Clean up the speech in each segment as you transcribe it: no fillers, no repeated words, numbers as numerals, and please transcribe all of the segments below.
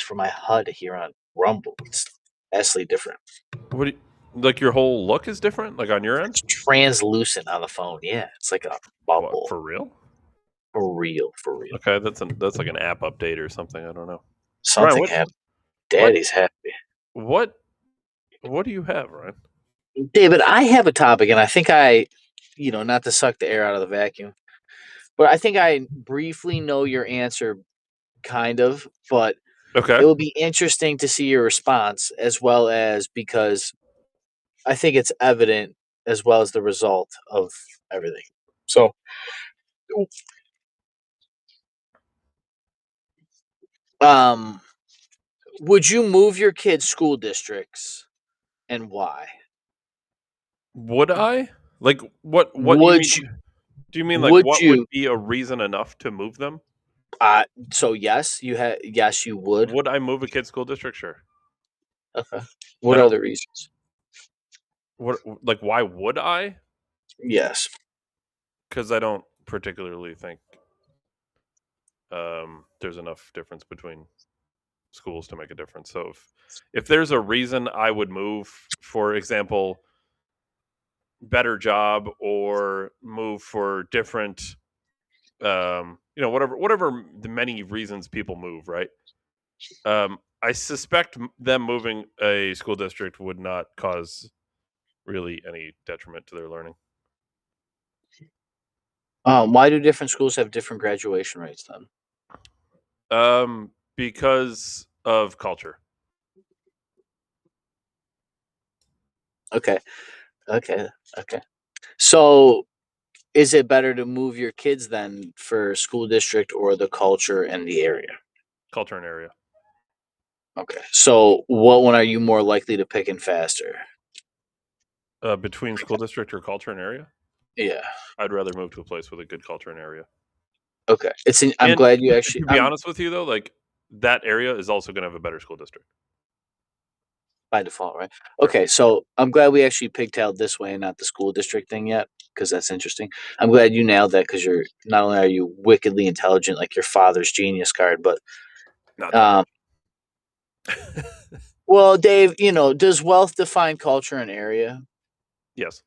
for my HUD here on Rumble. It's vastly different. What do you, like your whole look is different, like on your end? It's translucent on the phone. Yeah, it's like a What, bubble. for real? For real, for real. Okay, that's like an app update or something. I don't know. Ryan, Something happened. what Daddy's happy. what what do you have, Ryan? David, I have a topic, and I think not to suck the air out of the vacuum, but I think I briefly know your answer, kind of, but Okay. it will be interesting to see your response as well as because I think it's evident as well as the result of everything. So, um, would you move your kids' school districts and why? Would I? Like what you Would mean? you? Do you mean like Would what would you? be a reason enough to move them? So yes, yes, you would. Would I move a kid's school district? Sure. Okay. I What are don't the reasons? what like why would I? Yes. Cuz I don't particularly think there's enough difference between schools to make a difference. So if there's a reason I would move, for example, better job or move for different whatever the many reasons people move, right? I suspect them moving a school district would not cause really any detriment to their learning. Why do different schools have different graduation rates then? Because of culture. Okay. Okay. Okay. So is it better to move your kids then for school district or the culture and the area? Culture and area. Okay. So what one are you more likely to pick in faster? Between school district or culture and area, Yeah. I'd rather move to a place with a good culture and area. Okay. I'm And glad you actually to be honest with you, though, like that area is also going to have a better school district. by default, right? Right. Okay, so I'm glad we actually pigtailed this way and not the school district thing yet, because that's interesting. I'm glad you nailed that because you're not only are you wickedly intelligent like your father's genius card, but Not that um, much. well, Dave, does wealth define culture and area? Yes.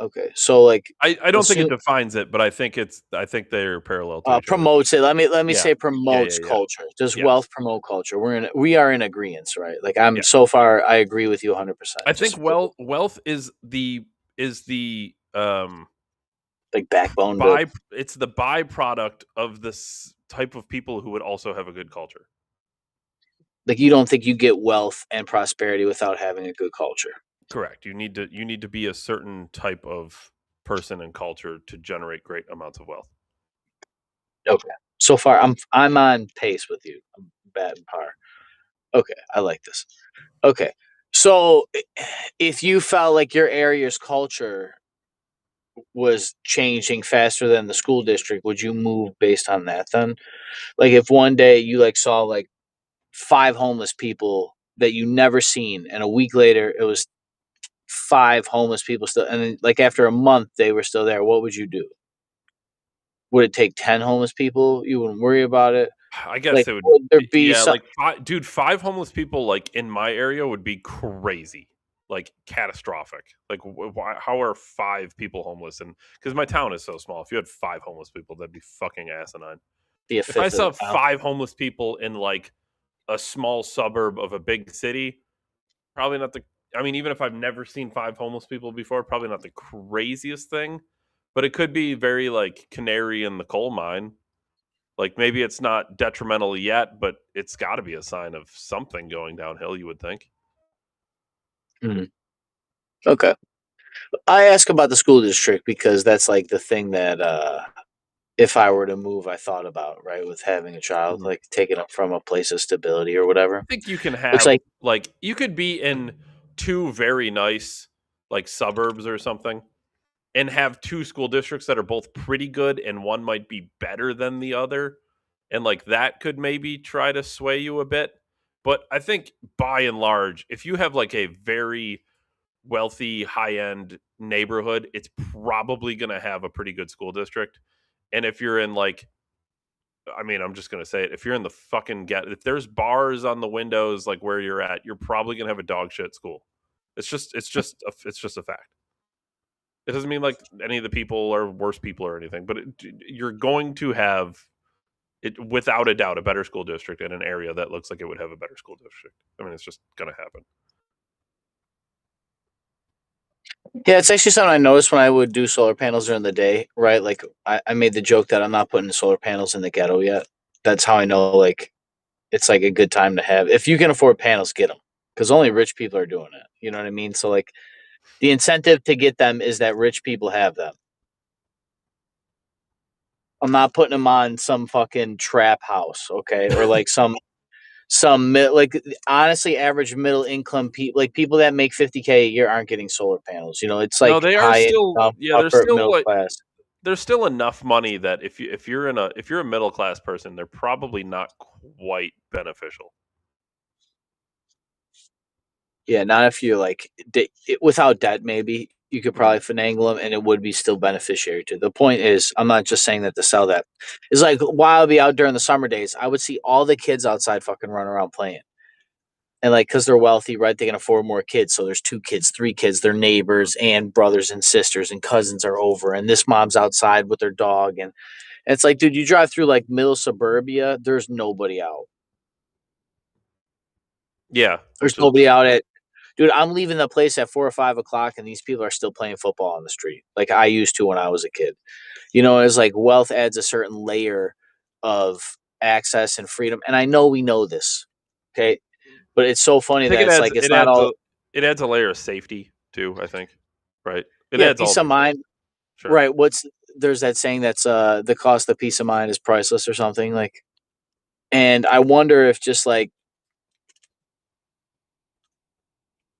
Okay, so like I don't think it assume defines it, but I think they're parallel to each other. promotes it. Let me Yeah. say Yeah, promotes yeah, yeah. culture. Does Yes. wealth promote culture? We are in agreement, right? Like I'm Yeah. so far, I agree with you 100%. I Just think wealth is the like backbone to by it's the byproduct of this type of people who would also have a good culture. like you don't think you get wealth and prosperity without having a good culture. Correct. You need to be a certain type of person and culture to generate great amounts of wealth. Okay. So far, I'm on pace with you. I'm batting par. Okay, I like this. Okay, so if you felt like your area's culture was changing faster than the school district, would you move based on that then? Like if one day you like saw like five homeless people that you never seen, and a week later it was five homeless people still, and then like after a month they were still there, what would you do? Would it take 10 homeless people? You wouldn't worry about it. I guess Like, it would. would there be Yeah, some? like dude, five homeless people like in my area would be crazy, like catastrophic. Like, why? How are five people homeless? And because my town is so small, if you had five homeless people, that'd be fucking asinine. Be a If I fifth of the saw town. five homeless people in like a small suburb of a big city, probably not the. I mean, even if I've never seen five homeless people before, probably not the craziest thing, but it could be very like canary in the coal mine. Like maybe it's not detrimental yet, but it's got to be a sign of something going downhill. You would think. Mhm. Okay. I ask about the school district because that's like the thing that if I were to move, I thought about, right, with having a child, Mhm. like taking it from a place of stability or whatever. I think you can It's have like, like you could be in two very nice like suburbs or something and have two school districts that are both pretty good and one might be better than the other and like that could maybe try to sway you a bit. But I think by and large, if you have like a very wealthy high-end neighborhood, it's probably going to have a pretty good school district. And if you're in like I mean, I'm just gonna say it. If you're in the fucking if there's bars on the windows like where you're at, you're probably gonna have a dog shit school. It's just a fact. It doesn't mean like any of the people are worse people or anything, but you're going to have it without a doubt a better school district in an area that looks like it would have a better school district. I mean, it's just gonna happen. Yeah, it's actually something I noticed when I would do solar panels during the day, right? Like I made the joke that I'm not putting solar panels in the ghetto yet. That's how I know like it's like a good time to have. If you can afford panels, get them because only rich people are doing it. You know what I mean? So like the incentive to get them is that rich people have them. I'm not putting them on some fucking trap house, okay, or like like honestly average middle income people, like people that make 50K a year aren't getting solar panels. You know, it's No, like they are high still income, yeah, upper middle class. there's still enough money that if you're a middle class person, they're probably not quite beneficial. Yeah, not if you're like without debt, maybe you could Mhm. probably finagle them, and it would be still beneficiary to. The point is, I'm not just saying that to sell that. It's like while I'd be out during the summer days, I would see all the kids outside fucking running around playing. And like, cause they're wealthy, right? They can afford more kids. So there's 2 kids, 3 kids, their neighbors and brothers and sisters and cousins are over. And this mom's outside with their dog. And it's like, dude, you drive through like middle suburbia, there's nobody out. Yeah, There's which is nobody out at, dude, I'm leaving the place at 4 or 5 o'clock and these people are still playing football on the street. Like I used to when I was a kid. You know, it's like wealth adds a certain layer of access and freedom. And I know we know this. Okay. But it's so I funny think that it's like, it's not all, it adds a layer of safety too, I think. Right? It yeah, adds all peace of these things. mind. Sure. Right. There's that saying that's the cost of peace of mind is priceless or something like, and I wonder if just like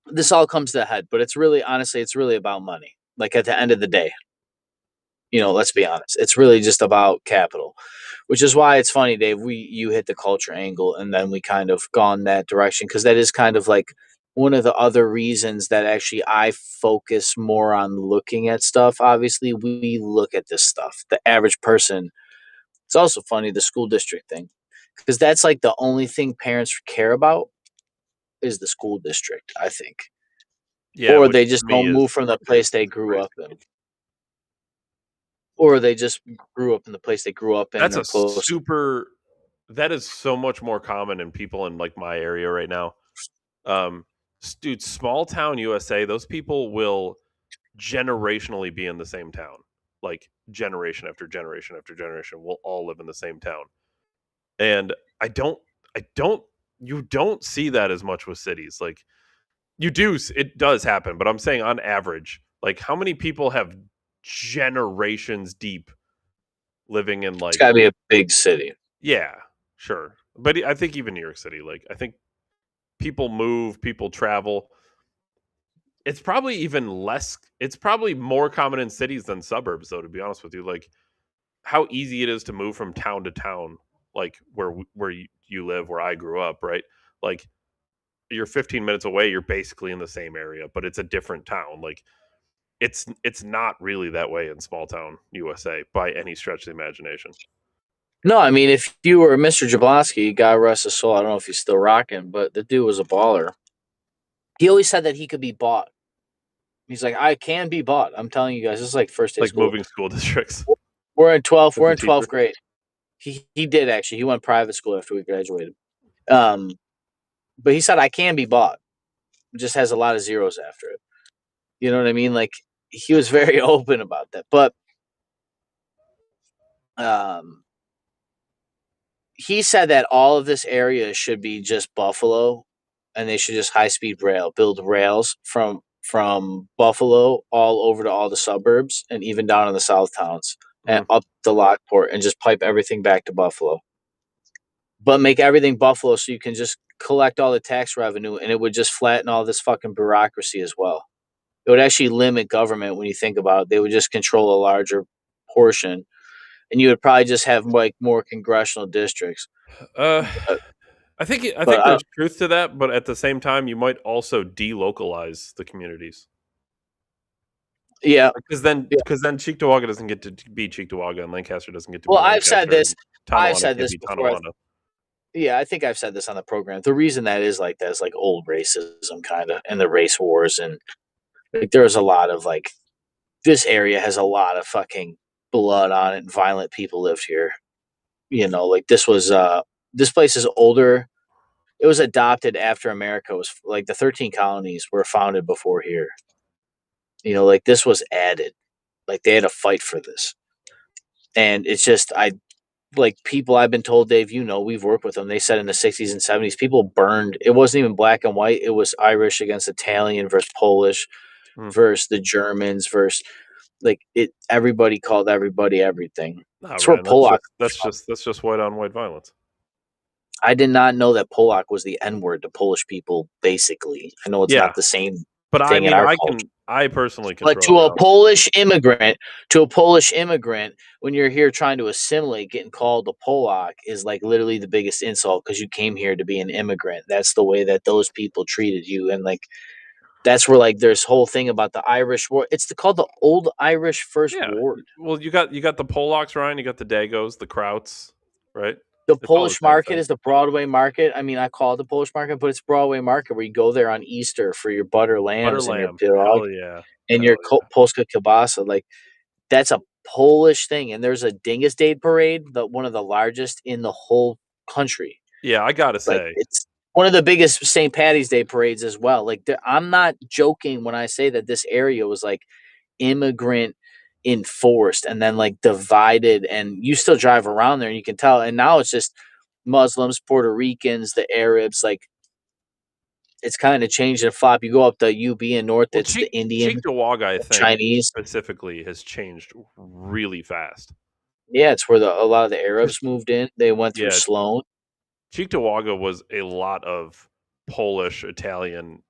this all comes to a head, but it's really honestly, it's really about money. Like at the end of the day, you know, let's be honest, it's really just about capital, which is why it's funny, Dave. You hit the culture angle, and then we kind of gone that direction because that is kind of like one of the other reasons that actually I focus more on looking at stuff. Obviously, we look at this stuff. The average person. It's also funny the school district thing because that's like the only thing parents care about is the school district. I think, Yeah, or which they to just me don't move from the place is they grew crazy. up in. Or they just grew up in the place they grew up in That's or a close to. super that is so much more common in people in like my area right now. Um dude, small town USA, those people will generationally be in the same town. Like generation after generation after generation will all live in the same town. And I don't you don't see that as much with cities. Like you do it does happen, but I'm saying on average, like how many people have generations deep living in It's got like to be a big city. yeah, sure. But I think even New York City, like I think people move, people travel. It's probably even less it's probably more common in cities than suburbs though, to be honest with you. Like how easy it is to move from town to town, like where you live, where I grew up, right? Like you're 15 minutes away, you're basically in the same area, but it's a different town. Like it's not really that way in small town USA by any stretch of the imagination. No, I mean, if you were Mr. Jablonski, God rest his soul, I don't know if he's still rocking, but the dude was a baller. He always said that he could be bought. He's like, I can be bought. I'm telling you guys, this is like first day Like school. moving school districts We're in 12th. as We're a in teacher. 12th grade. He did actually. He went private school after we graduated. Um, but he said I can be bought. It just has a lot of zeros after it. You know what I mean? Like he was very open about that. But um, he said that all of this area should be just Buffalo, and they should just high speed rail, build rails from Buffalo all over to all the suburbs and even down in the south towns and Mhm. up the Lockport and just pipe everything back to Buffalo. But make everything Buffalo so you can just collect all the tax revenue and it would just flatten all this fucking bureaucracy as well. It would actually limit government when you think about it. They would just control a larger portion and you would probably just have like more congressional districts. Uh, But, I but think there's truth to that, but at the same time, you might also delocalize the communities yeah, yeah. because then Cheektowaga doesn't get to be Cheektowaga and Lancaster doesn't get to be Well, I've said Lancaster. this. And I've Tonawanda said can't this be before. Tonawanda. Yeah, I think I've said this on the program. The reason that is like that is like old racism, kind of, and the race wars, and like there's a lot of like this area has a lot of fucking blood on it, and violent people lived here. Like this place is older. It was adopted after America was like the 13 colonies were founded before here. Like this was added. Like they had to fight for this. And it's just I like people I've been told, Dave, we've worked with them. They said in the 60s and 70s people burned. It wasn't even black and white. It was Irish against Italian versus Polish Mm. versus the Germans versus like it everybody called everybody everything. Nah, That's where Ryan, that's Polak just that's from. just that's just white on white violence. I did not know that Polak was the N word to Polish people, basically. I know it's Yeah, not the same but I thing in mean, our culture. I personally can But throw down. to a Polish immigrant, when you're here trying to assimilate, getting called a Polak is like literally the biggest insult because you came here to be an immigrant. That's the way that those people treated you, and like that's where like there's whole thing about the Irish War. Called the Old Irish First Yeah, Ward. well, you got the Polacks, Ryan. You got the Dagos, the Krauts, right? The It's all the Polish same market thing. is the Broadway market. I mean, I call it the Polish market, but it's Broadway market where you go there on Easter for your butter Butter lambs and your lamb, pirog hell yeah, and hell your yeah. Polska kielbasa. Like that's a Polish thing, and there's a Dingus Day parade, one of the largest in the whole country. Yeah, I gotta Like say, it's one of the biggest St. Patty's Day parades as well. Like I'm not joking when I say that this area was like immigrant enforced and then like divided, and you still drive around there and you can tell. And now it's just Muslims, Puerto Ricans, the Arabs. Like it's kind of changed and flop. You go up the UB and north, well, it's the Indian, Cheektowaga, I think Chinese. specifically has changed really fast. Yeah, it's where a lot of the Arabs moved in. They went through Yeah, Sloan. Cheektowaga was a lot of Polish, Italian,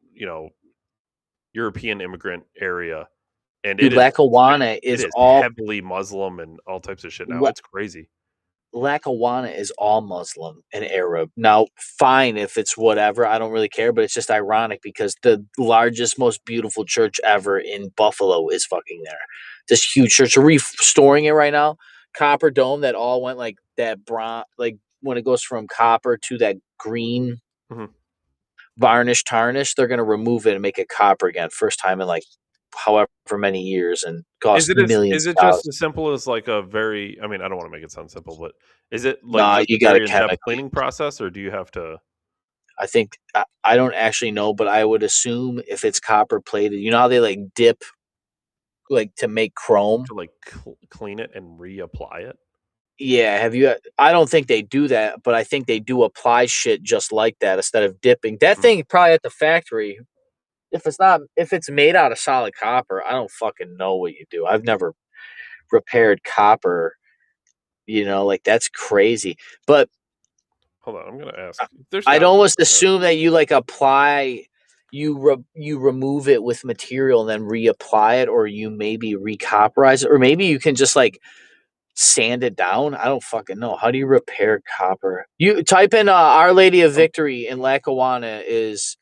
European immigrant area, and Dude, it is heavily Muslim and all types of shit now. It's crazy. Lackawanna is all Muslim and Arab. Now, fine if it's whatever, I don't really care, but it's just ironic because the largest, most beautiful church ever in Buffalo is fucking there. This huge church. They're restoring it right now. Copper dome that all went like that bronze, like when it goes from copper to that green Mhm. varnish tarnish, they're gonna remove it and make it copper again. First time in like however many years and Is cost it millions it of just dollars. as simple as like a very I mean, I don't wanna make it sound simple, but is it like Nah, just a you gotta very in-depth chemically. cleaning process, or do you have to I think I don't actually know, but I would assume if it's copper plated, you know how they like dip like to make chrome? like clean it and reapply it? Yeah, have you I don't think they do that, but I think they do apply shit just like that instead of dipping. That Mm. thing probably at the factory, if it's made out of solid copper, I don't fucking know what you do. I've never repaired copper, like that's crazy. But Hold on, I'm gonna ask. There's I'd gotta be almost like a assume that you like apply you remove it with material and then reapply it, or you maybe recopperize it, or maybe you can just like sand it down. I don't fucking know. How do you repair copper? You type in Our Lady of um, Victory in Lackawanna is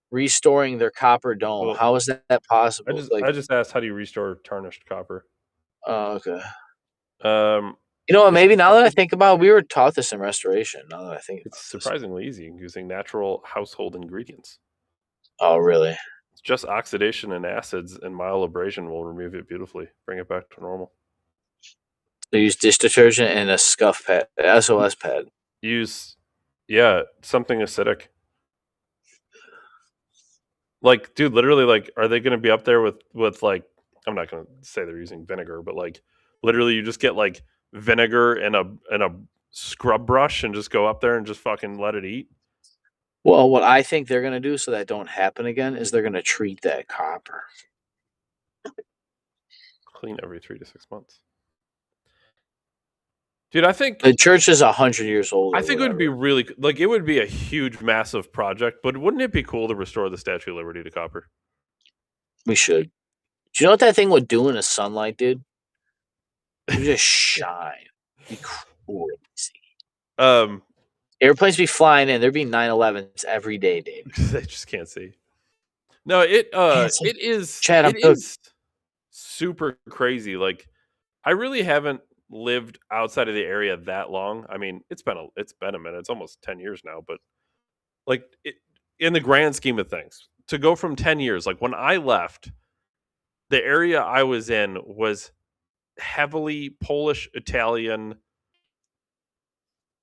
restoring their copper dome. well, How is that I possible? just Like, I just asked how do you restore tarnished copper? oh, okay. Um, You know what? it's Maybe now that I think about it, we were taught this in restoration. Now that I think it's about this. surprisingly easy using natural household ingredients. Oh, really? It's just oxidation and acids and mild abrasion will remove it beautifully, bring it back to normal. They use dish detergent and a scuff pad, SOS pad. Use, yeah, something acidic. Like, dude, literally, like, are they going to be up there with like? I'm not going to say they're using vinegar, but like, literally, you just get like vinegar and a scrub brush and just go up there and just fucking let it eat. Well, what I think they're gonna do so that don't happen again is they're gonna treat that copper. Clean every 3 to 6 months, dude. The church is 100 years old I or think it would be whatever. really like it would be a huge, massive project, but wouldn't it be cool to restore the Statue of Liberty to copper? We should. Do you know what that thing would do in the sunlight, dude? It would just shine. Be crazy. Um, Airplanes be flying in. There'd be 9/11s every day, Dave. they just can't see. No, it Can't say, it is Chad, I'm it good. is super crazy. Like I really haven't lived outside of the area that long. I mean, it's been a minute. It's almost 10 years now, but like in the grand scheme of things, to go from 10 years, like when I left, the area I was in was heavily Polish, Italian,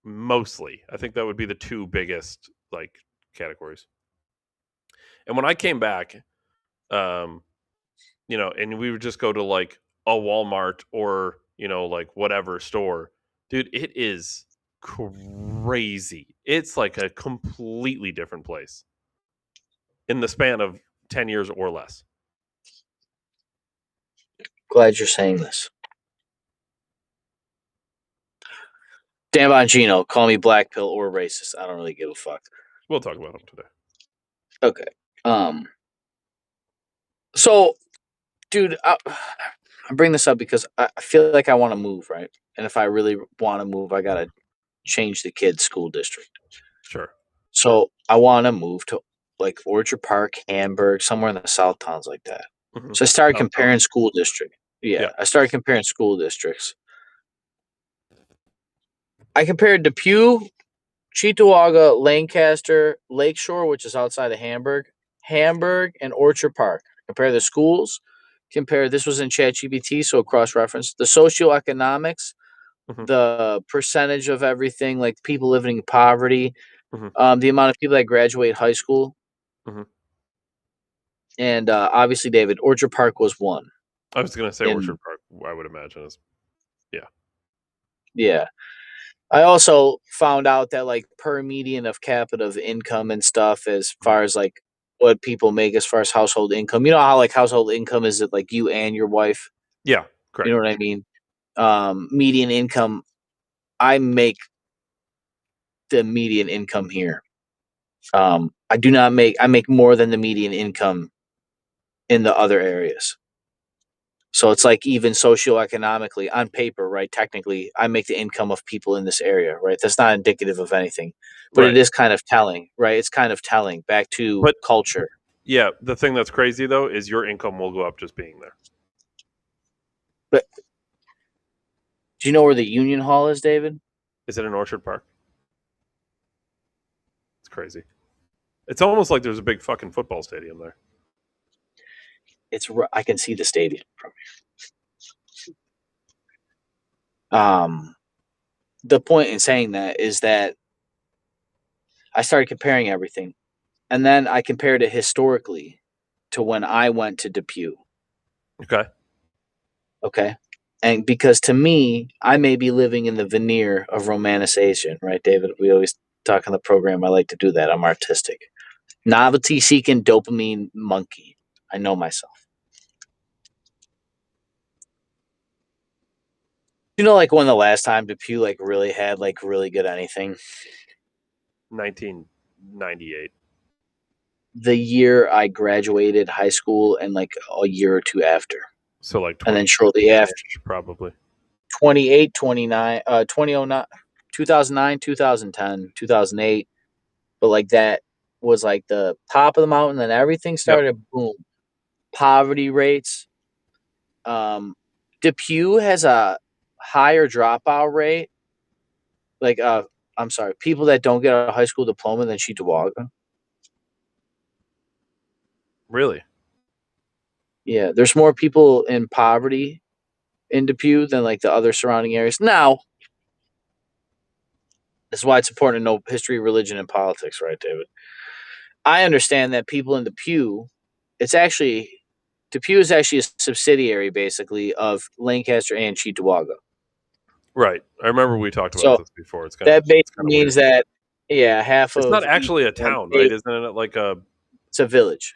mostly. I think that would be the two biggest like categories. And when I came back, um, and we would just go to like a Walmart or, like whatever store. Dude, it is crazy. It's like a completely different place in the span of 10 years or less. Glad you're saying this. Dan Bongino, call me black pill or racist. I don't really give a fuck. We'll talk about them today. Okay. So, dude, I bring this up because I feel like I want to move, right? And if I really want to move, I gotta change the kid's school district. Sure. So I want to move to like Orchard Park, Hamburg, somewhere in the South towns like that. Mhm. So I started South comparing Towns. school district. Yeah, Yeah. I started comparing school districts. I compared Depew, Cheektowaga, Lancaster, Lakeshore, which is outside of Hamburg, and Orchard Park. Compare the schools. Compare this was in ChatGPT, so cross reference the socioeconomics, Mhm. the percentage of everything, like people living in poverty, Mhm. the amount of people that graduate high school, Mhm. and obviously, David, Orchard Park was one. I was gonna say In Orchard Park. I would imagine is yeah. yeah, I also found out that like per median of capita of income and stuff, as Mhm. far as like what people make as far as household income. You know how like household income is it like you and your wife? Yeah. You Correct. know what I mean? Median income. I make the median income here. I do not make. I make more than the median income in the other areas. So it's like even socioeconomically on paper, right? Technically, I make the income of people in this area, right? That's not indicative of anything, but it Right. is kind of telling, right? It's kind of telling back to But culture. yeah, the thing that's crazy though is your income will go up just being there. But do you know where the Union Hall is, David? Is it in Orchard Park? It's crazy. It's almost like there's a big fucking football stadium there. I can see the stadium from here. The point in saying that is that I started comparing everything, and then I compared it historically to when I went to Depew. Okay. Okay. And because to me, I may be living in the veneer of romanticization, right, David? We always talk on the program. I like to do that. I'm artistic. Novelty seeking dopamine monkey. I know myself. You know, like when the last time Depew like really had like really good anything? 1998. The year I graduated high school and like a year or two after. So like And then shortly after 2010-ish, probably. 28, 29, 2009, 2009, 2010, 2008. But like that was like the top of the mountain, then everything Yep. started boom. Poverty rates. Depew has a higher dropout rate. Like I'm sorry, people that don't get a high school diploma than Cheektowaga. Really? Yeah, there's more people in poverty in Depew than like the other surrounding areas. Now, this is why it's important to know history, religion, and politics, right, David? I understand that people in Depew, it's actually Depew is actually a subsidiary basically of Lancaster and Cheektowaga. Right. I remember we talked about So this before. It's kind of that basically it's kind of weird. means that yeah, half It's not of each actually a one town, right? they Isn't it like a it's a village.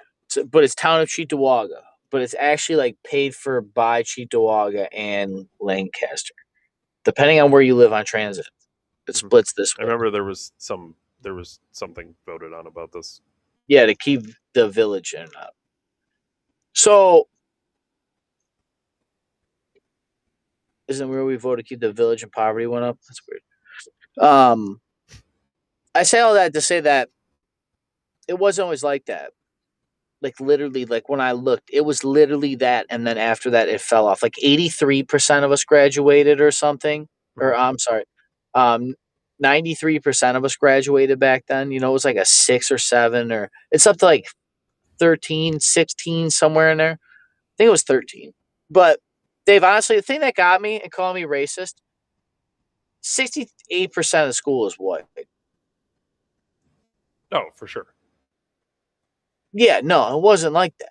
But it's town of Cheektowaga. But it's actually like paid for by Cheektowaga and Lancaster. Depending on where you live on transit. It Mhm. splits this I way. remember there was something voted on about this. Yeah, to keep the village in. So isn't where we voted to keep the village and poverty went up? That's weird. Um I say all that to say that it wasn't always like that. Like literally, like when I looked, it was literally that, and then after that, it fell off. Like 83% of us graduated or something, or Mhm. I'm sorry, 93% of us graduated back then. You know, it was like a 6 or 7, or it's up to like 13, 16, somewhere in there. I think it was 13. But Dave, honestly, the thing that got me and calling me racist, 68% of the school is white. Oh, for sure. Yeah, no, it wasn't like that.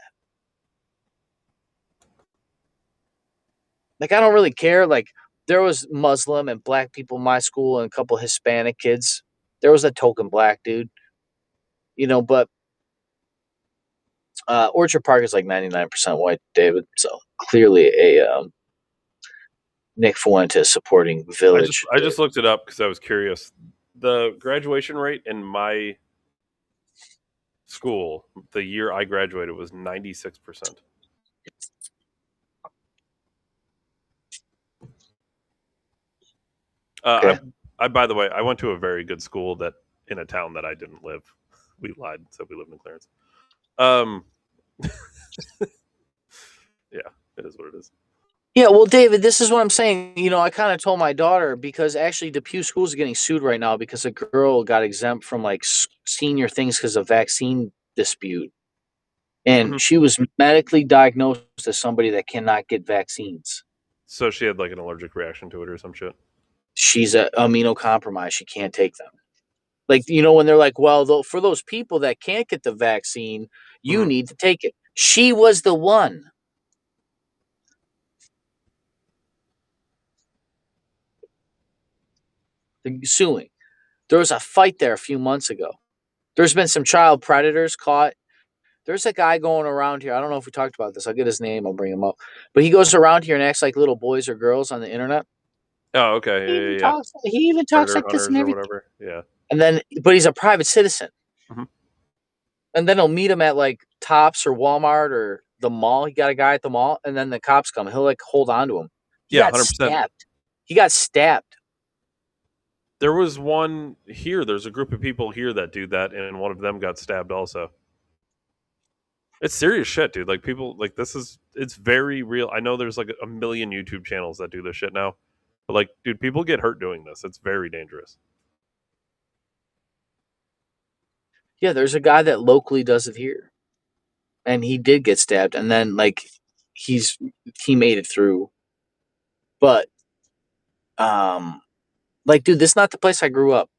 Like I don't really care. Like there was Muslim and black people in my school and a couple Hispanic kids. There was a token black dude, but Orchard Park is like 99% white, David. So clearly a Nick Fuentes supporting village. I David. just looked it up because I was curious. The graduation rate in my school, the year I graduated, was 96%. Okay. I by the way, I went to a very good school that in a town that I didn't live. We lied, said we lived in Clarence. Um, yeah, it is what it is. Yeah, well, David, this is what I'm saying. I kind of told my daughter because actually Depew Schools is getting sued right now because a girl got exempt from like senior things because of vaccine dispute. And Mhm. she was medically diagnosed as somebody that cannot get vaccines. So she had like an allergic reaction to it or some shit. She's a immunocompromised. She can't take them. Like, when they're like, well, for those people that can't get the vaccine, you Mhm. need to take it. She was the one suing. There was a fight there a few months ago. There's been some child predators caught. There's a guy going around here. I don't know if we talked about this. I'll get his name. I'll bring him up. But he goes around here and acts like little boys or girls on the internet. Oh, okay, He yeah, even yeah, yeah. talks. He even talks Predator like this and hunters or everything. whatever. Yeah. But he's a private citizen. Mhm. And then he'll meet him at like Tops or Walmart or the mall. He got a guy at the mall, and then the cops come. He'll like hold on to him. He Yeah, got 100%. stabbed. He got stabbed. There was one here. There's a group of people here that do that, and one of them got stabbed also. It's serious shit, dude. Like people, like it's very real. I know there's like a million YouTube channels that do this shit now, but like, dude, people get hurt doing this. It's very dangerous. Yeah, there's a guy that locally does it here, and he did get stabbed, and then like he's he made it through. But like, dude, this is not the place I grew up.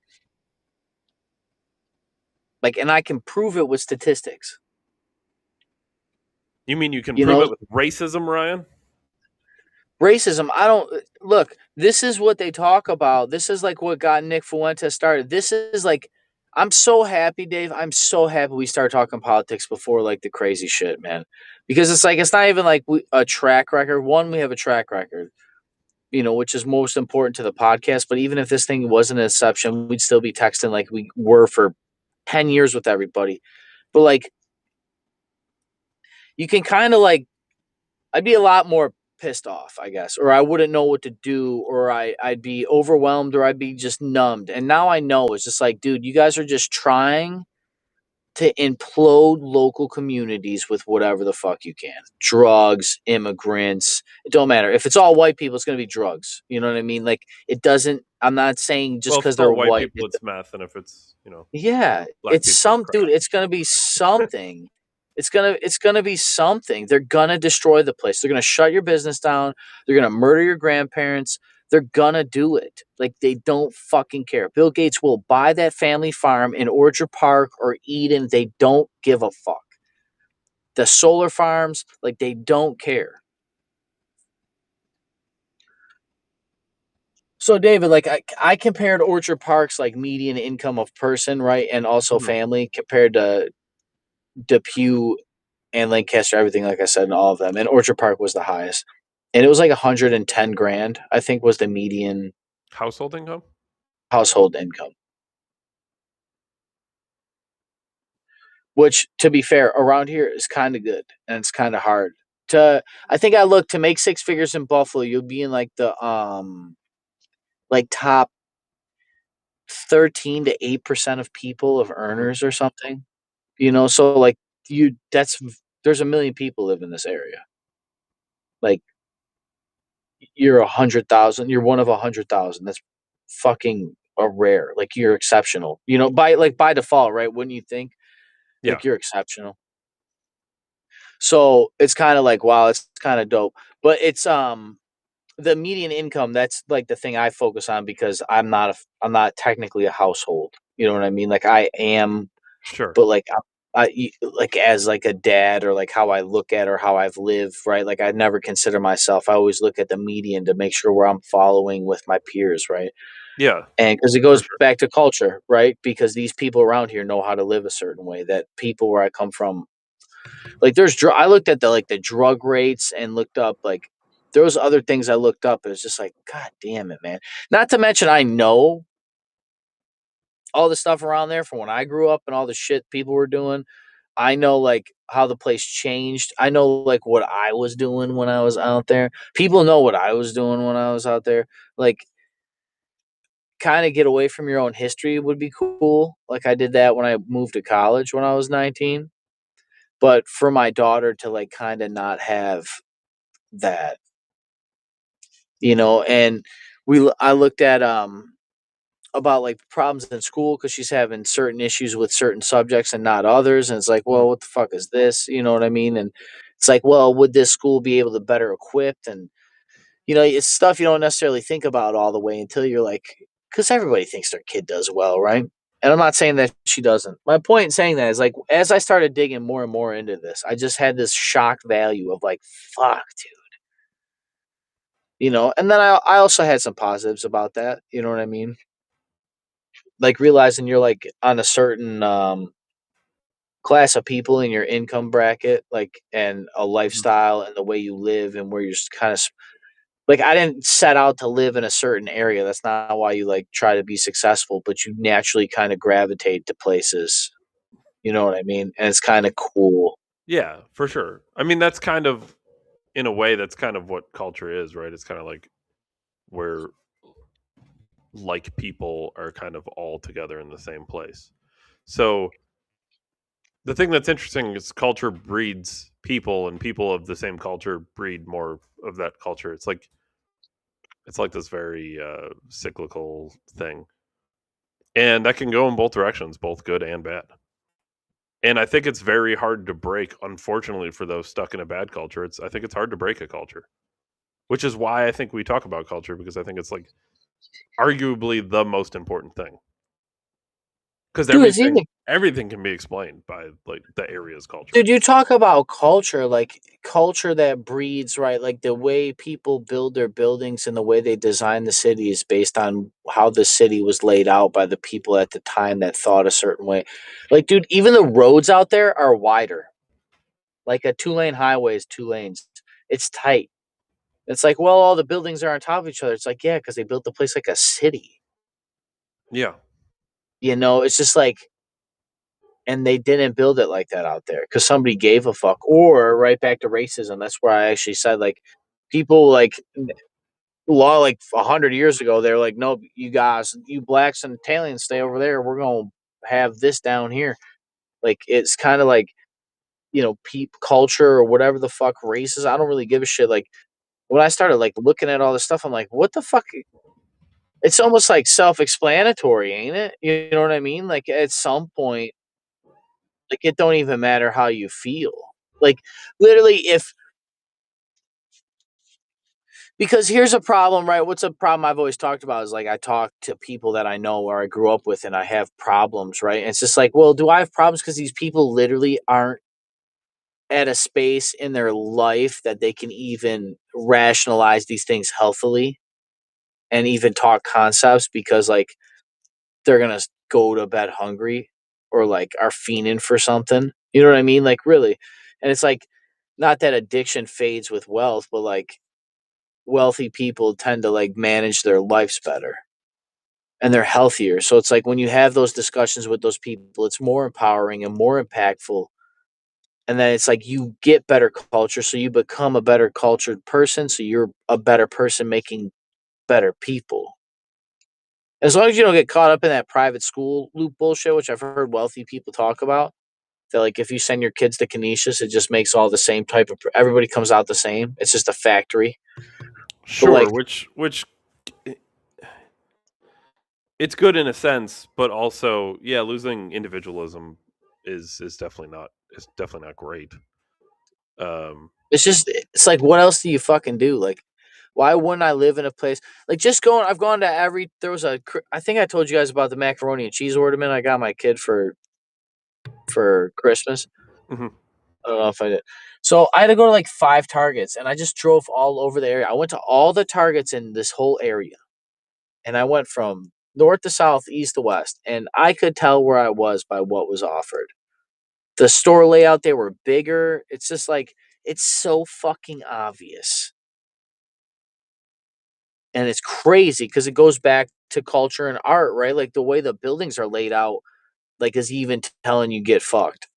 Like, and I can prove it with statistics. You mean you can You prove know, it with racism, Ryan? racism. I don't look. This is what they talk about. This is like what got Nick Fuentes started. This is like, I'm so happy, Dave. I'm so happy we started talking politics before like the crazy shit, man. Because it's like it's not even like a track record. One, we have a track record, which is most important to the podcast. But even if this thing wasn't an exception, we'd still be texting like we were for 10 years with everybody. But like, you can kind of like I'd be a lot more pissed off, I guess, or I wouldn't know what to do, or I'd be overwhelmed, or I'd be just numbed. And now I know it's just like, dude, you guys are just trying to implode local communities with whatever the fuck you can. Drugs, immigrants, it don't matter. If it's all white people, it's gonna be drugs. You know what I mean? Like it doesn't. I'm not saying just Well, if because it's they're all white white. people, it's meth, and if it's Yeah, black it's people, it's some dude, crack. it's gonna be something. It's gonna be something. They're gonna destroy the place. They're gonna shut your business down. They're gonna murder your grandparents. They're gonna do it. Like they don't fucking care. Bill Gates will buy that family farm in Orchard Park or Eden. They don't give a fuck. The solar farms, like they don't care. So David, like I compared Orchard Park's like median income of person, right, and also Mhm. family compared to Depew and Lancaster, everything like I said, and all of them. And Orchard Park was the highest, and it was like 110 grand. I think was the median Household income? household income. Which, to be fair, around here is kind of good, and it's kind of hard to. I think I looked to make 6 figures in Buffalo. You'll be in like the like top 13 to 8% of people of Mhm. earners or something. So like you that's there's a million people live in this area. Like, you're 100,000. You're one of 100,000. That's fucking a rare. Like, you're exceptional. By default, right? Wouldn't you think? Yeah, Like, you're exceptional. So it's kind of like, wow, it's kind of dope. But it's the median income. That's like the thing I focus on because I'm not technically a household. You know what I mean? Like, I am, sure. but like like as like a dad, or like how I look at or how I've lived, right? Like, I never consider myself. I always look at the median to make sure where I'm following with my peers, right? Yeah, And because it for goes sure. back to culture, right? Because these people around here know how to live a certain way that people where I come from, like, I looked at the drug rates and looked up, like, there was other things I looked up. It was just like, God damn it, man. Not to mention, I know all the stuff around there from when I grew up and all the shit people were doing. I know, like, how the place changed. I know, like, what I was doing when I was out there. People know what I was doing when I was out there. Like, kind of get away from your own history would be cool. Like, I did that when I moved to college when I was 19. But for my daughter to, like, kind of not have that, and I looked at about, like, problems in school because she's having certain issues with certain subjects and not others, and it's like, Mhm. well, what the fuck is this? You know what I mean? And it's like, well, would this school be able to better equipped? And it's stuff you don't necessarily think about all the way until you're like, because everybody thinks their kid does well, right? And I'm not saying that she doesn't. My point in saying that is, like, as I started digging more and more into this, I just had this shock value of, like, fuck, dude. And then I also had some positives about that. You know what I mean? Like, realizing you're, like, on a certain class of people in your income bracket, like, and a Mhm. lifestyle and the way you live and where you're just kind of like, I didn't set out to live in a certain area. That's not why you, like, try to be successful, but you naturally kind of gravitate to places. You know what I mean? And it's kind of cool. Yeah, for sure. I mean, that's kind of in a way, that's kind of what culture is, right? It's kind of like where like people are kind of all together in the same place. So the thing that's interesting is culture breeds people, and people of the same culture breed more of that culture. It's like this very cyclical thing, and that can go in both directions, both good and bad. And I think it's very hard to break. Unfortunately, for those stuck in a bad culture, I think it's hard to break a culture, which is why I think we talk about culture, because I think it's like arguably the most important thing, because Dude, it's even everything can be explained by like the area's culture. Dude, you talk about culture, like culture that breeds, right? Like the way people build their buildings and the way they design the city is based on how the city was laid out by the people at the time that thought a certain way. Like, dude, even the roads out there are wider. Like, a 2-lane highway is 2 lanes. It's tight. It's like, well, all the buildings are on top of each other. It's like, yeah, because they built the place like a city. Yeah, It's just like, and they didn't build it like that out there because somebody gave a fuck. Or right back to racism. That's where I actually said, like, people, like, law, like, 100 years ago, they're like, nope, you guys, you blacks and Italians stay over there. We're gonna have this down here. Like, it's kind of like, peep culture or whatever the fuck races. I don't really give a shit. Like, when I started, like, looking at all this stuff, I'm like, what the fuck? It's almost like self-explanatory, ain't it? You know what I mean? Like, at some point, like, it don't even matter how you feel. Like, literally, if because here's a problem, right? What's a problem I've always talked about is, like, I talk to people that I know or I grew up with and I have problems, right? And it's just like, well, do I have problems because these people literally aren't at a space in their life that they can even rationalize these things healthily and even talk concepts because, like, they're gonna go to bed hungry or, like, are fiending for something. You know what I mean? Like, really. And it's like, not that addiction fades with wealth, but, like, wealthy people tend to, like, manage their lives better and they're healthier. So it's like when you have those discussions with those people, it's more empowering and more impactful. And then it's like you get better culture, so you become a better cultured person. So you're a better person making better people. As long as you don't get caught up in that private school loop bullshit, which I've heard wealthy people talk about. That like if you send your kids to Canisius, it just makes all the same type of everybody comes out the same. It's just a factory. But Sure, like which it's good in a sense, but also, yeah, losing individualism is definitely not great. Um, it's like what else do you fucking do? Like why wouldn't I live in a place like just going? I've gone to every. There was I think I told you guys about the macaroni and cheese ornament I got my kid for Christmas. mhm. I don't know if I did. So I had to go to like 5 Targets, and I just drove all over the area. I went to all the Targets in this whole area, and I went from north to south, east to west, and I could tell where I was by what was offered. The store layout, they were bigger. It's just like it's so fucking obvious. And it's crazy because it goes back to culture and art, right? Like the way the buildings are laid out, like is even telling you get fucked.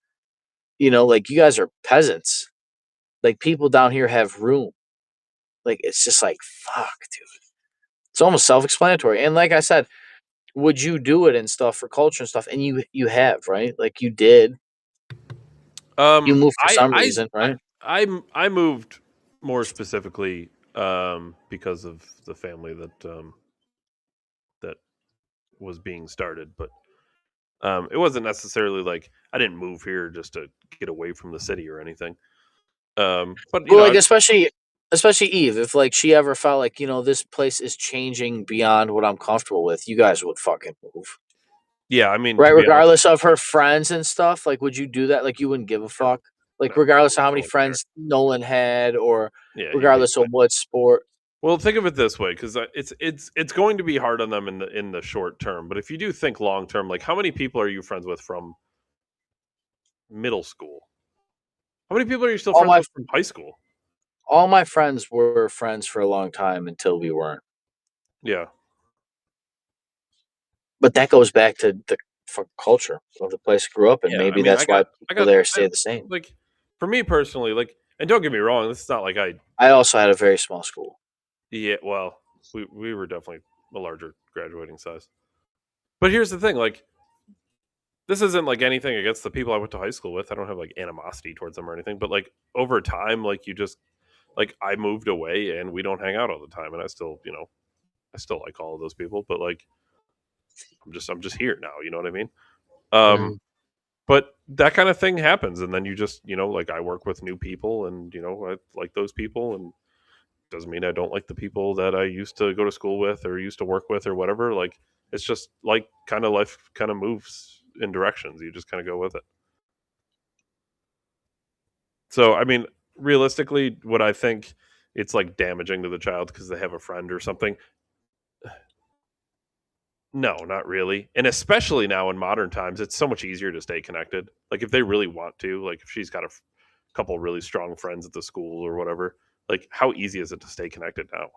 Like you guys are peasants. Like people down here have room. Like it's just like fuck, dude. It's almost self-explanatory. And like I said, would you do it and stuff for culture and stuff? And you have, right? Like you did. You moved for I some I reason, I right? I moved more specifically because of the family that was being started, but it wasn't necessarily like I didn't move here just to get away from the city or anything. But Well, like especially Eve, if like she ever felt like, this place is changing beyond what I'm comfortable with, you guys would fucking move. yeah, I mean, Right, to be honest, regardless of her friends and stuff, like, would you do that? Like, you wouldn't give a fuck? no, Like, I regardless of how many don't care. friends Nolan had or Yeah, he'd be regardless of fine. what sport. Well, think of it this way, because it's going to be hard on them in the short term. But if you do think long term, like how many people are you friends with from middle school? How many people are you still All friends my with from high school? all my friends were friends for a long time until we weren't. Yeah, But that goes back to the culture of the place I grew up in. yeah. I Maybe mean, that's why people there stay the same. like for me personally, like, and don't get me wrong, this is not like I. I also had a very small school. Yeah, well, we were definitely a larger graduating size. But here's the thing, like this isn't like anything against the people I went to high school with. I don't have like animosity towards them or anything. But like over time, like you just like I moved away and we don't hang out all the time, and I still like all of those people, but like I'm just here now. You know what I mean? Um, Mhm. but that kind of thing happens, and then you just like I work with new people, and I like those people, and doesn't mean I don't like the people that I used to go to school with or used to work with or whatever. Like it's just like kind of life kind of moves in directions. You just kind of go with it. So I mean, realistically, would I think it's like damaging to the child because they have a friend or something? No, not really. And especially now in modern times, it's so much easier to stay connected. Like if they really want to, like if she's got couple really strong friends at the school or whatever, like how easy is it to stay connected now?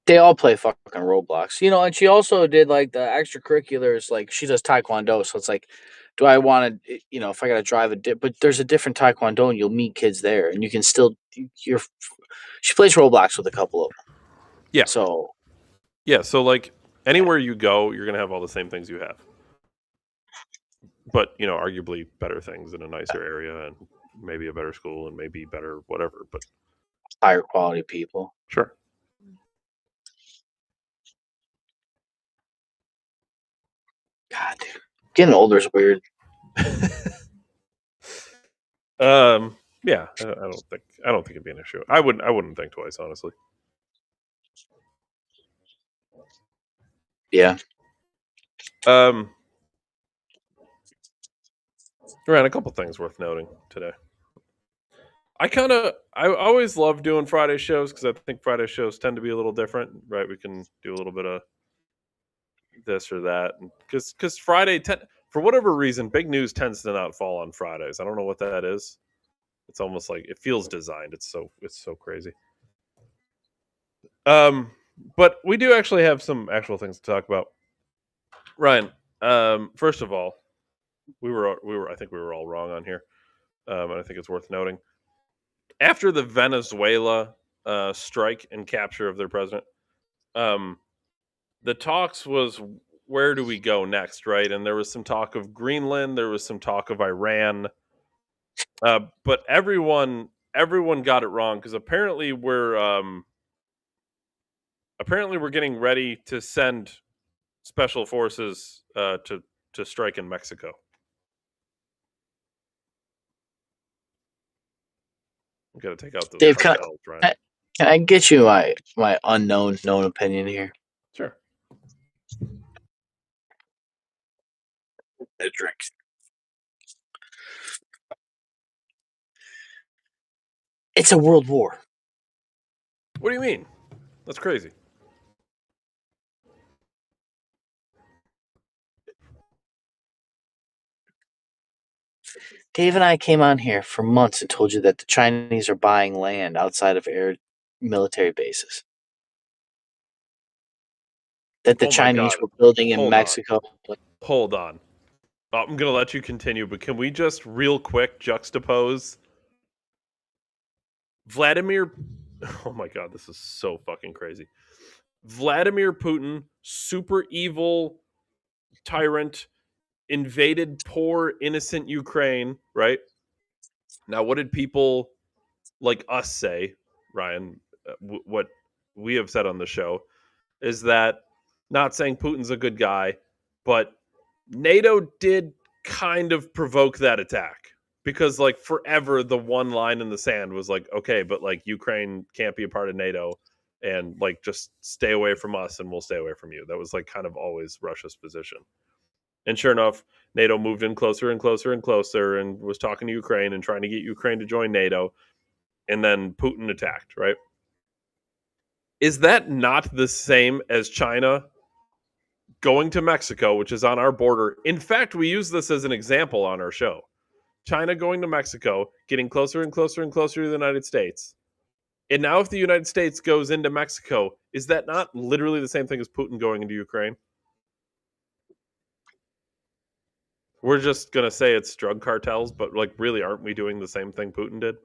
They all play fucking Roblox, and she also did like the extracurriculars. Like she does taekwondo, so it's like, do I want to, if I got to drive but there's a different taekwondo, and you'll meet kids there, and you can still, you're. She plays Roblox with a couple of them, Yeah. so Yeah. So like yeah, anywhere you go, you're gonna have all the same things you have. But, arguably better things in a nicer area and maybe a better school and maybe better whatever. But higher quality people. sure. God, dude, getting older is weird. Yeah, I don't think it'd be an issue. I wouldn't think twice, honestly. Yeah, Um Around a couple things worth noting today. I always love doing Friday shows because I think Friday shows tend to be a little different, right? We can do a little bit of this or that, because for whatever reason, big news tends to not fall on Fridays. I don't know what that is. It's almost like it feels designed. It's so crazy. Um, but we do actually have some actual things to talk about. Ryan, first of all, I think we were all wrong on here, and I think it's worth noting after the Venezuela strike and capture of their president. Um, the talks was where do we go next, right? And there was some talk of Greenland, there was some talk of Iran. But everyone got it wrong because apparently we're getting ready to send special forces to strike in Mexico. We got to take out those Dave, cartels, right? can I get you my unknown known opinion here? Sure. A drink. It's a world war. What do you mean? That's crazy. Dave and I came on here for months and told you that the Chinese are buying land outside of air military bases. That the Oh my god. Chinese were building in Hold on. Mexico. Hold on. I'm going to let you continue, but can we just real quick juxtapose Vladimir? Oh my god, this is so fucking crazy. Vladimir Putin, super evil tyrant, invaded poor innocent Ukraine, right? Now, what did people like us say, Ryan? What we have said on the show is that, not saying Putin's a good guy, but NATO did kind of provoke that attack because, like, forever the one line in the sand was like, okay, but like Ukraine can't be a part of NATO, and like just stay away from us and we'll stay away from you. That was like kind of always Russia's position. And sure enough, NATO moved in closer and closer and closer and was talking to Ukraine and trying to get Ukraine to join NATO. And then Putin attacked, right? Is that not the same as China going to Mexico, which is on our border? In fact, we use this as an example on our show. China going to Mexico, getting closer and closer and closer to the United States. And now, if the United States goes into Mexico, is that not literally the same thing as Putin going into Ukraine? We're just going to say it's drug cartels, but like, really, aren't we doing the same thing Putin did?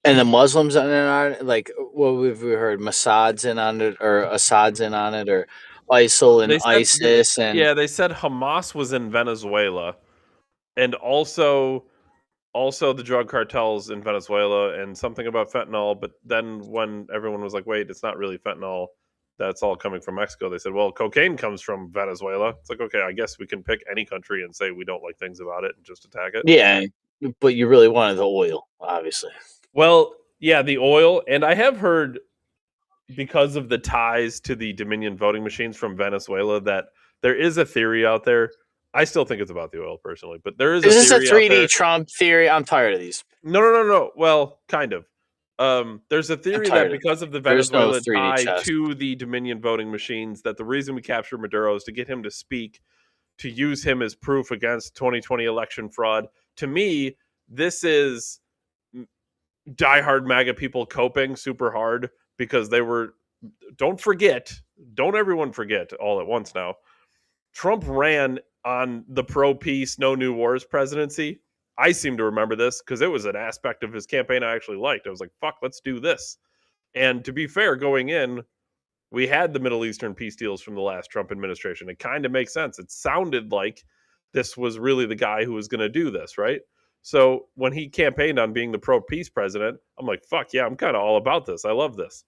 And the Muslims in on it, like what have we heard? Mossad's in on it, or Assad's in on it, or ISIL and They said, ISIS, and yeah, they said Hamas was in Venezuela, and also the drug cartels in Venezuela, and something about fentanyl. But then when everyone was like, "Wait, it's not really fentanyl. That's all coming from Mexico," they said, "Well, cocaine comes from Venezuela." It's like, okay, I guess we can pick any country and say we don't like things about it and just attack it. yeah, but you really wanted the oil, obviously. Well, yeah, the oil, and I have heard, because of the ties to the Dominion voting machines from Venezuela, that there is a theory out there. I still think it's about the oil personally, but there is a Is this a theory out 3D there. Trump theory? I'm tired of these. No. Well, kind of. There's a I'm theory that tired of because of the There's no Venezuela 3D tie chess. to the Dominion voting machines, that the reason we captured Maduro is to get him to speak, to use him as proof against 2020 election fraud. To me, this is diehard MAGA people coping super hard because they were. Don't everyone forget all at once now. Trump ran on the pro peace, no new wars presidency. I seem to remember this because it was an aspect of his campaign I actually liked. I was like, fuck, let's do this. And to be fair, going in, we had the Middle Eastern peace deals from the last Trump administration. It kind of makes sense. It sounded like this was really the guy who was going to do this, right? So when he campaigned on being the pro peace president, I'm like, fuck yeah, I'm kind of all about this. I love this.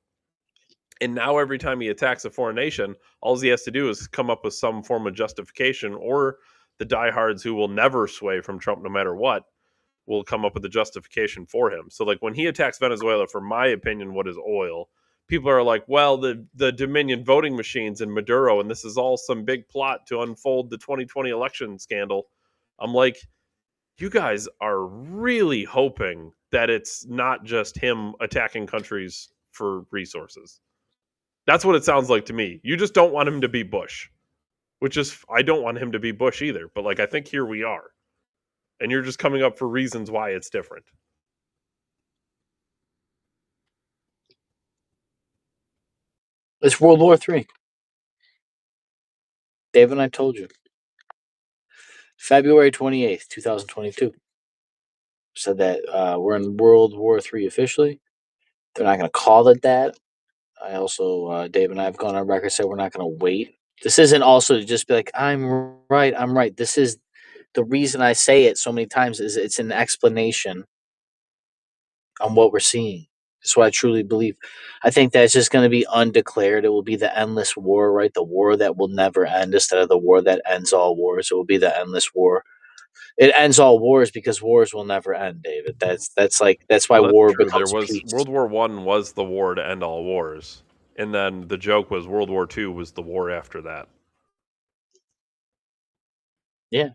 And now every time he attacks a foreign nation, all he has to do is come up with some form of justification, or the diehards who will never sway from Trump no matter what will come up with a justification for him. So like when he attacks Venezuela, for my opinion, what is oil? People are like, well, the Dominion voting machines and Maduro, and this is all some big plot to unfold the 2020 election scandal. I'm like, you guys are really hoping that it's not just him attacking countries for resources. That's what it sounds like to me. You just don't want him to be Bush, which is, I don't want him to be Bush either. But like, I think here we are. And you're just coming up for reasons why it's different. It's World War III. Dave and I told you. February 28th, 2022. Said that we're in World War III officially. They're not going to call it that. I also, Dave and I have gone on record said we're not going to wait. This isn't also to just be like, I'm right. This is the reason I say it so many times is it's an explanation on what we're seeing. That's what I truly believe. I think that's just going to be undeclared. It will be the endless war, right? The war that will never end instead of the war that ends all wars. It will be the endless war. It ends all wars because wars will never end, David. That's why Well, that's war true. There becomes was peace. World War I was the war to end all wars, and then the joke was World War II was the war after that. Yeah.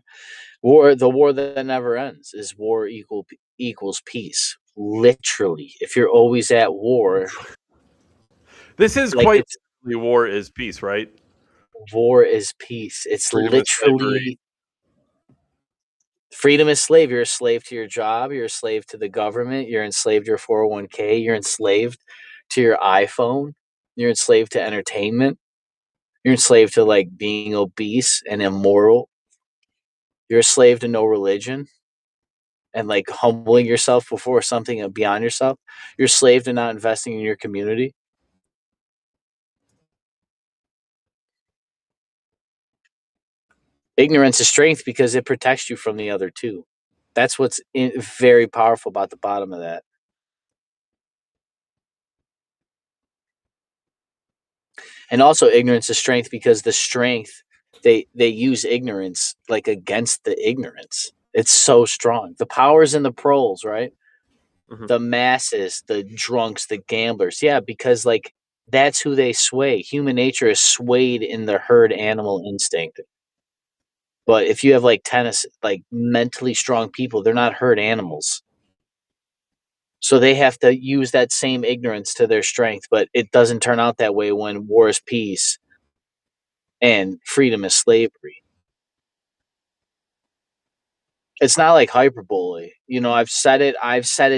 War, the war that never ends is equals peace. Literally. If you're always at war, This is like quite it's literally war is peace, right? war is peace. It's Freedom is slavery. literally freedom is slave. You're a slave to your job. You're a slave to the government. You're enslaved to your 401k. You're enslaved to your iPhone. You're enslaved to entertainment. You're enslaved to like being obese and immoral. You're a slave to no religion and like humbling yourself before something beyond yourself. You're a slave to not investing in your community. Ignorance is strength because it protects you from the other two. That's what's very powerful about the bottom of that. And also ignorance is strength because the strength they use ignorance like against the ignorance. It's so strong. The powers in the proles, right? Mhm. The masses, the drunks, the gamblers. Yeah, because like that's who they sway. Human nature is swayed in the herd animal instinct. But if you have like tennis, like mentally strong people, they're not herd animals. So they have to use that same ignorance to their strength, but it doesn't turn out that way when war is peace and freedom is slavery. It's not like hyperbole. You know, I've said it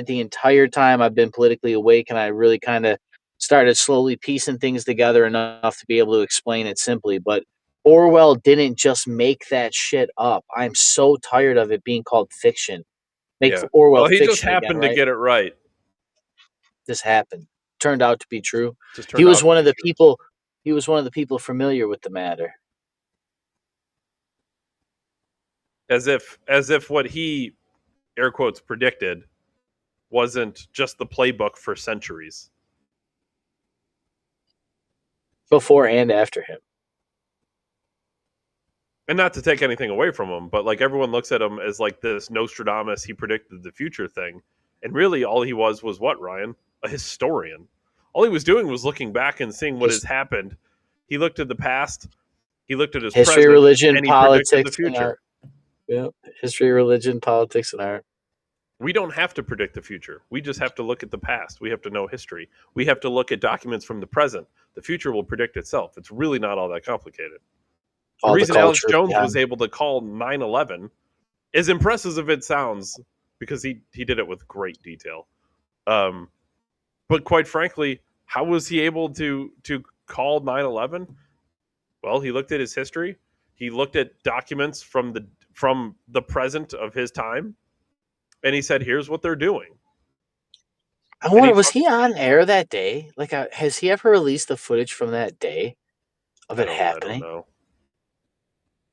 the entire time I've been politically awake, and I really kind of started slowly piecing things together enough to be able to explain it simply. But Orwell didn't just make that shit up. I'm so tired of it being called fiction. Make Yeah. Orwell Well, he just fiction again, happened to right? get it right. This happened. Turned out to be true. Just He turned was out to one of be the true. people he was one of the people familiar with the matter. As if what he air quotes predicted wasn't just the playbook for centuries. Before and after him. And not to take anything away from him, but like everyone looks at him as like this Nostradamus, he predicted the future thing. And really all he was what, Ryan? A historian. All he was doing was looking back and seeing what has His happened. He looked at the past, he looked at his history, present, religion, and he predicted the politics, and art. future. Yeah. History, religion, politics, and art. We don't have to predict the future. We just have to look at the past. We have to know history. We have to look at documents from the present. The future will predict itself. It's really not all that complicated. The All the reason Alex culture Jones was behind. able to call 9/11, as impressive as it sounds, because he did it with great detail. Um, but quite frankly, how was he able to call 9/11? Well, he looked at his history. He looked at documents from the present of his time, and he said, "Here's what they're doing." I And wonder, he was fucking he on air that day? Like, has he ever released the footage from that day of it I don't happening? know.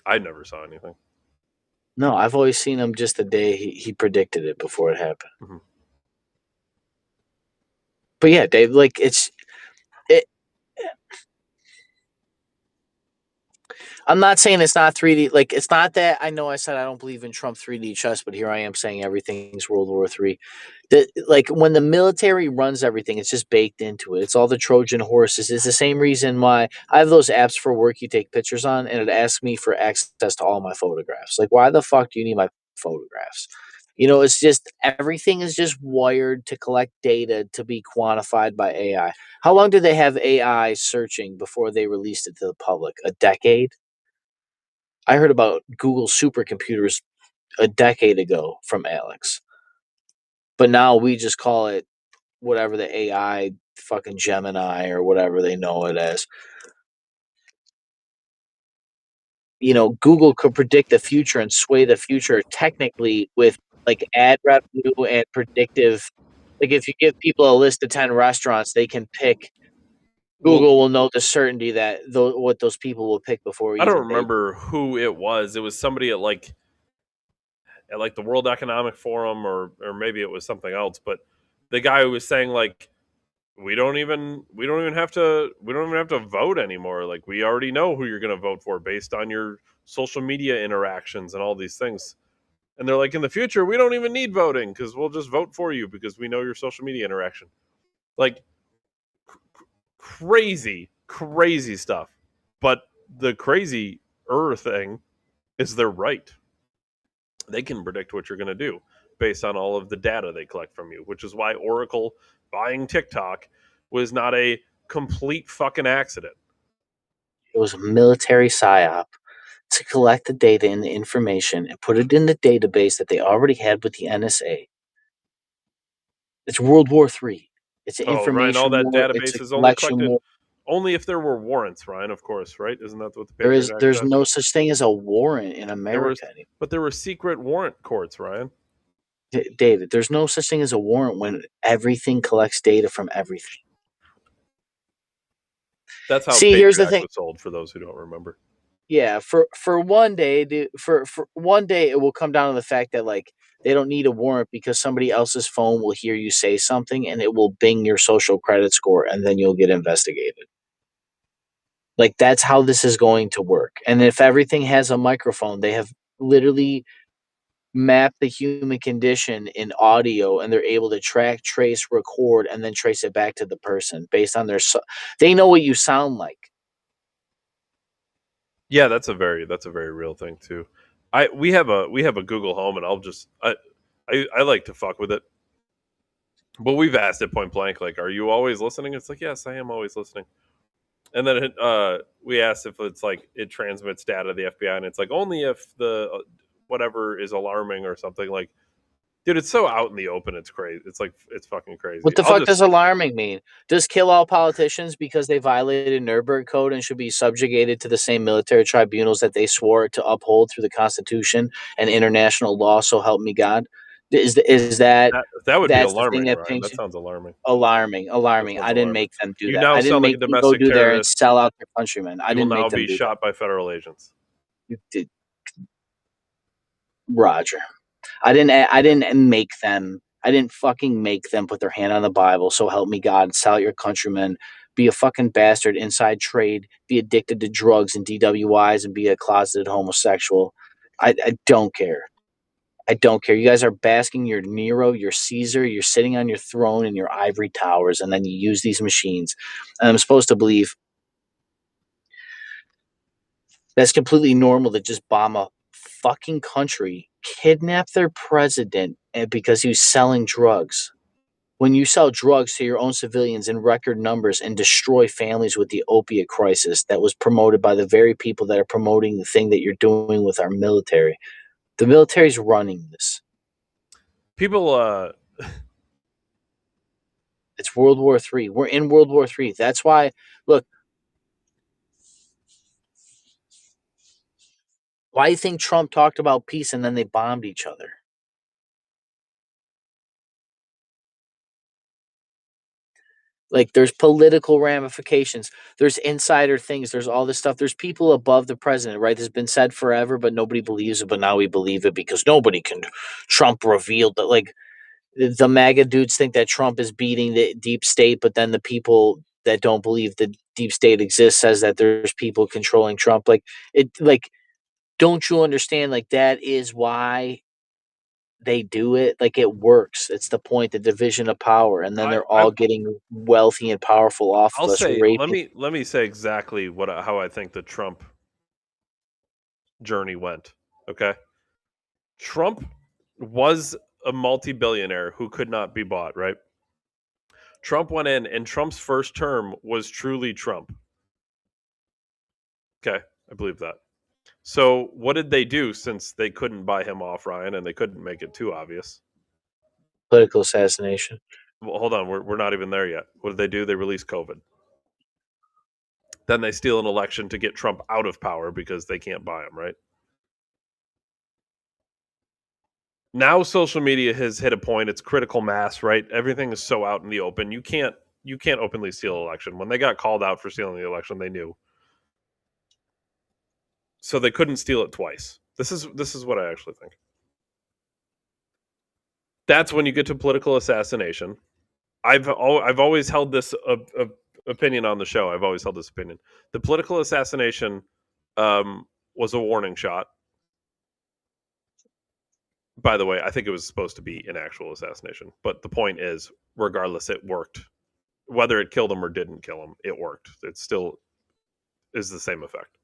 I never saw anything. No, I've always seen him just the day he predicted it before it happened. Mhm. But yeah, Dave, like it, I'm not saying it's not 3D. Like, it's not that I know I said I don't believe in Trump 3D chess, but here I am saying everything's World War III. Like, when the military runs everything, it's just baked into it. It's all the Trojan horses. It's the same reason why I have those apps for work you take pictures on, and it asks me for access to all my photographs. Like, why the fuck do you need my photographs? You know, it's just everything is just wired to collect data to be quantified by AI. How long did they have AI searching before they released it to the public? A decade? I heard about Google supercomputers a decade ago from Alex, but now we just call it whatever the AI fucking Gemini or whatever they know it as. You know, Google could predict the future and sway the future technically with like ad revenue and predictive. Like if you give people a list of 10 restaurants, they can pick. Well, Google will know the certainty that what those people will pick before I don't even they. remember who it was. It was somebody at like at like the World Economic Forum, or maybe it was something else, but the guy who was saying like we don't even have to vote anymore. Like we already know who you're going to vote for based on your social media interactions and all these things. And they're like, in the future, we don't even need voting because we'll just vote for you because we know your social media interaction. Like crazy, crazy stuff. But the crazy thing is they're right. They can predict what you're going to do based on all of the data they collect from you, which is why Oracle buying TikTok was not a complete fucking accident. It was a military psyop to collect the data and the information and put it in the database that they already had with the NSA. It's World War III. It's an Oh, Ryan, all information that war. It's a database is only collection collected war. only if there were warrants, Ryan, of course, right? Isn't that what the There Patriot is Act there's said? no such thing as a warrant in There was America anymore. but there were secret warrant courts, Ryan. David, there's no such thing as a warrant when everything collects data from everything. That's how the See, here's Patriot the Act thing. was sold for those who don't remember. Yeah, for one day, for one day, it will come down to the fact that like they don't need a warrant because somebody else's phone will hear you say something and it will bing your social credit score and then you'll get investigated. Like that's how this is going to work. And if everything has a microphone, they have literally mapped the human condition in audio and they're able to track, trace, record, and then trace it back to the person based on their. They know what you sound like. Yeah, that's a very real thing too. We have a Google Home, and I like to fuck with it. But we've asked it point blank, like, "Are you always listening?" It's like, "Yes, I am always listening." And then we asked if it's like it transmits data to the FBI, and it's like only if the whatever is alarming or something. Like, dude, it's so out in the open. It's crazy. It's like it's fucking crazy. What the I'll fuck just does alarming mean? Does kill all politicians because they violated Nuremberg Code and should be subjugated to the same military tribunals that they swore to uphold through the Constitution and international law? So help me God. Is that that would be that's the thing alarming, that Ryan. paints That you sounds alarming. alarming? That Alarming. sounds I didn't alarming. make them do You that. now I didn't sound like make a them go domestic do there and terrorist. sell out their countrymen. I You will didn't now make them be do that. shot by federal agents. You did, Roger. I didn't make them. I didn't fucking make them put their hand on the Bible. So help me God, sell out your countrymen, be a fucking bastard, inside trade, be addicted to drugs and DWIs, and be a closeted homosexual. I don't care. I don't care. You guys are basking your Nero, your Caesar. You're sitting on your throne in your ivory towers, and then you use these machines. And I'm supposed to believe that's completely normal to just bomb a fucking country, kidnap their president, and because he was selling drugs. When you sell drugs to your own civilians in record numbers and destroy families with the opiate crisis that was promoted by the very people that are promoting the thing that you're doing with our military. The military's running this. People, It's World War III. We're in World War III. That's why, look, why do you think Trump talked about peace and then they bombed each other? Like there's political ramifications, there's insider things, there's all this stuff. There's people above the president, right? This has been said forever, but nobody believes it. But now we believe it because nobody can. Trump revealed that, like the MAGA dudes think that Trump is beating the deep state, but then the people that don't believe the deep state exists says that there's people controlling Trump. Like it, like don't you understand? Like that is why they do it. Like it works. It's the point, the division of power, and then they're I all getting wealthy and powerful off I'll of us, say raping. let me say exactly what how I think the Trump journey went. Okay, Trump was a multi-billionaire who could not be bought. Right? Trump went in, and Trump's first term was truly Trump. Okay, I believe that. So what did they do since they couldn't buy him off, Ryan, and they couldn't make it too obvious? Political assassination. Well, hold on, we're not even there yet. What did they do? They released COVID. Then they steal an election to get Trump out of power because they can't buy him, right? Now social media has hit a point, it's critical mass, right? Everything is so out in the open. You can't openly steal an election. When they got called out for stealing the election, they knew. So they couldn't steal it twice. This is what I actually think. That's when you get to political assassination. I've always held this opinion on the show. I've always held this opinion. The political assassination was a warning shot. By the way, I think it was supposed to be an actual assassination, but the point is, regardless, it worked. Whether it killed him or didn't kill him, it worked. It still is the same effect.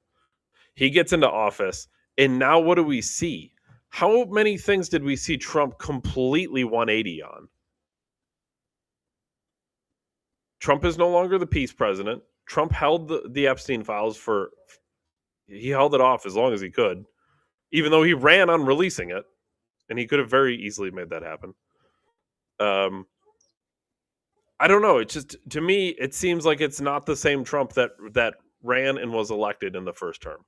He gets into office, and now what do we see? How many things did we see Trump completely 180 on? Trump is no longer the peace president. Trump held the Epstein files for, he held it off as long as he could, even though he ran on releasing it, and he could have very easily made that happen. I don't know. It just, to me, it seems like it's not the same Trump that ran and was elected in the first term.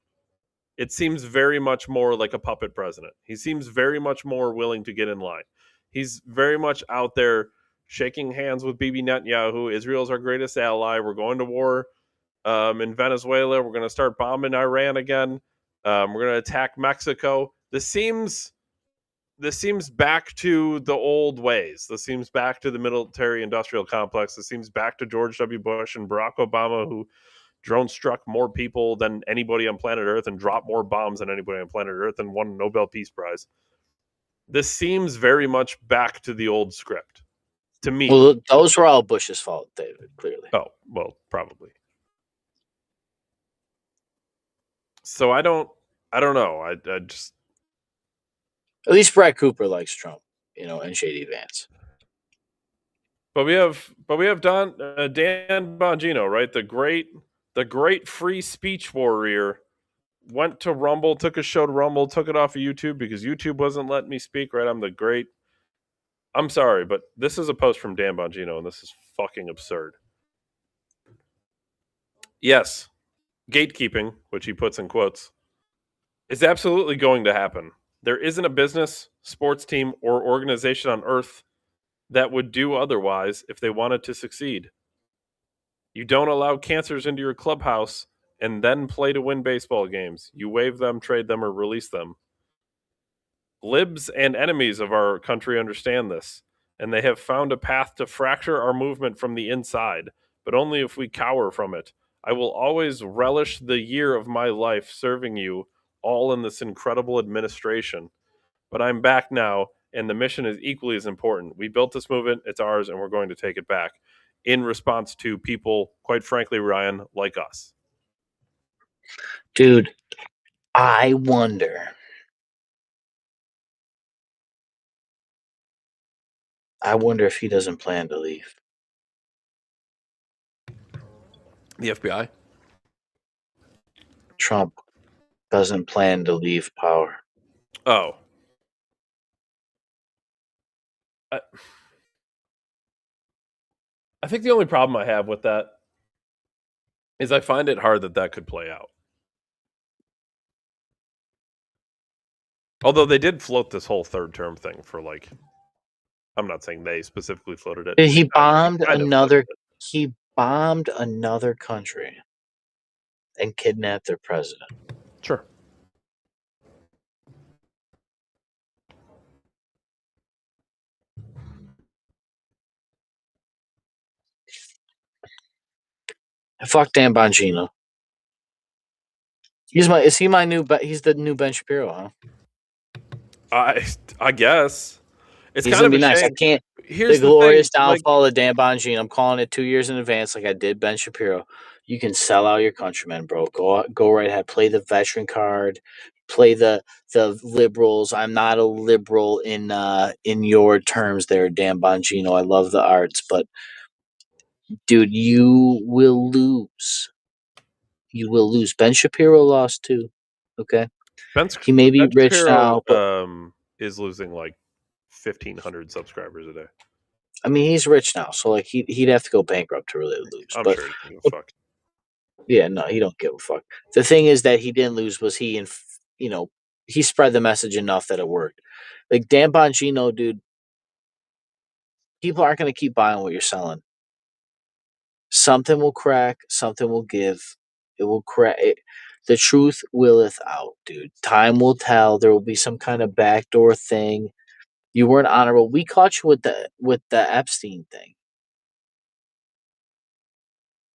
It seems very much more like a puppet president. He seems very much more willing to get in line. He's very much out there shaking hands with Bibi Netanyahu. Israel's our greatest ally. We're going to war in Venezuela. We're going to start bombing Iran again. We're going to attack Mexico. This seems back to the old ways. This seems back to the military industrial complex. This seems back to George W. Bush and Barack Obama, who drone struck more people than anybody on planet Earth and dropped more bombs than anybody on planet Earth and won a Nobel Peace Prize. This seems very much back to the old script to me. Well, those were all Bush's fault, David, clearly. Oh, well, probably. So I don't know. I just, at least Brett Cooper likes Trump, and Shady Vance. But we have Dan Bongino, right? The great free speech warrior, went to Rumble, took a show to Rumble, took it off of YouTube because YouTube wasn't letting me speak, right? I'm sorry, but this is a post from Dan Bongino, and this is fucking absurd. Yes, gatekeeping, which he puts in quotes, is absolutely going to happen. There isn't a business, sports team, or organization on earth that would do otherwise if they wanted to succeed. You don't allow cancers into your clubhouse and then play to win baseball games. You waive them, trade them, or release them. Libs and enemies of our country understand this, and they have found a path to fracture our movement from the inside, but only if we cower from it. I will always relish the year of my life serving you all in this incredible administration. But I'm back now, and the mission is equally as important. We built this movement, it's ours, and we're going to take it back in response to people, quite frankly, Ryan, like us. Dude, I wonder if he doesn't plan to leave. The FBI? Trump doesn't plan to leave power. Oh. I think the only problem I have with that is I find it hard that could play out. Although they did float this whole third term thing for I'm not saying they specifically floated it. He bombed he bombed another country and kidnapped their president. Sure. Fuck Dan Bongino. He's the new Ben Shapiro, huh? I guess. It's He's kind of be nice. shame. I can't. Here's the glorious downfall of Dan Bongino. I'm calling it 2 years in advance, like I did Ben Shapiro. You can sell out your countrymen, bro. Go right ahead. Play the veteran card. Play the liberals. I'm not a liberal in your terms, there, Dan Bongino. I love the arts, but dude, you will lose. You will lose. Ben Shapiro lost too. Okay, he may be rich Shapiro, now, but is losing 1,500 subscribers a day. I mean, he's rich now, so he'd have to go bankrupt to really lose. I'm sure he doesn't give a fuck. Yeah, no, he don't give a fuck. The thing is that he didn't lose was he spread the message enough that it worked. Like Dan Bongino, dude, people aren't going to keep buying what you're selling. Something will crack. Something will give. It will crack. The truth willeth out, dude. Time will tell. There will be some kind of backdoor thing. You weren't honorable. We caught you with the Epstein thing.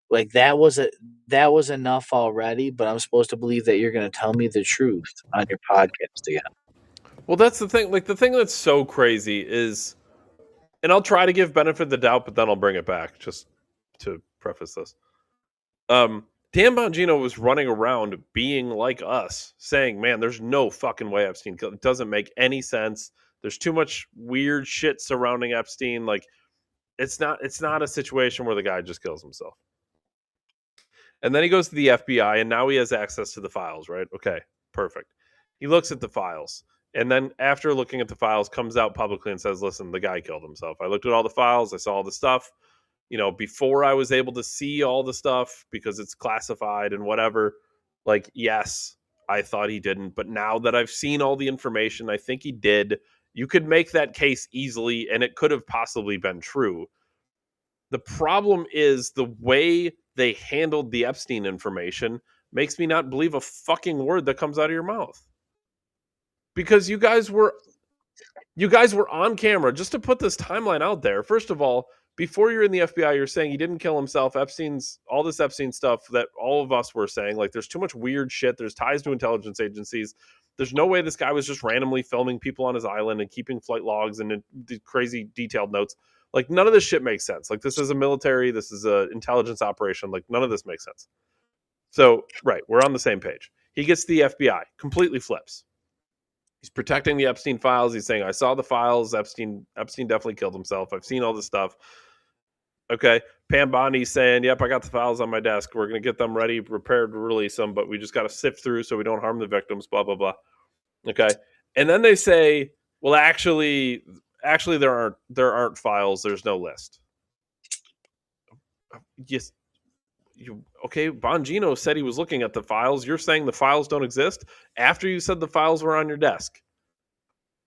Like that was enough already, but I'm supposed to believe that you're going to tell me the truth on your podcast again. Well, that's the thing. Like the thing that's so crazy is, and I'll try to give benefit of the doubt, but then I'll bring it back just to preface this. Dan Bongino was running around being like us, saying, "Man, there's no fucking way Epstein killed. It doesn't make any sense. There's too much weird shit surrounding Epstein. Like, it's not a situation where the guy just kills himself." And then he goes to the FBI, and now he has access to the files. Right? Okay, perfect. He looks at the files, and then after looking at the files, comes out publicly and says, "Listen, the guy killed himself. I looked at all the files. I saw all the stuff. Before I was able to see all the stuff because it's classified and whatever, like, yes, I thought he didn't. But now that I've seen all the information, I think he did." You could make that case easily, and it could have possibly been true. The problem is the way they handled the Epstein information makes me not believe a fucking word that comes out of your mouth. Because you guys were on camera. Just to put this timeline out there, first of all, before you're in the FBI, you're saying he didn't kill himself. All this Epstein stuff that all of us were saying, like, there's too much weird shit. There's ties to intelligence agencies. There's no way this guy was just randomly filming people on his island and keeping flight logs and crazy detailed notes. Like, none of this shit makes sense. Like, this is a military, this is an intelligence operation. Like, none of this makes sense. So, right, we're on the same page. He gets the FBI, completely flips. He's protecting the Epstein files. He's saying, "I saw the files. Epstein definitely killed himself. I've seen all this stuff." Okay. Pam Bondi's saying, "Yep, I got the files on my desk. We're going to get them ready, prepared to release them, but we just got to sift through so we don't harm the victims, blah, blah, blah." Okay. And then they say, "Well, actually there aren't files. There's no list." Yes. Okay. Bongino said he was looking at the files. You're saying the files don't exist after you said the files were on your desk.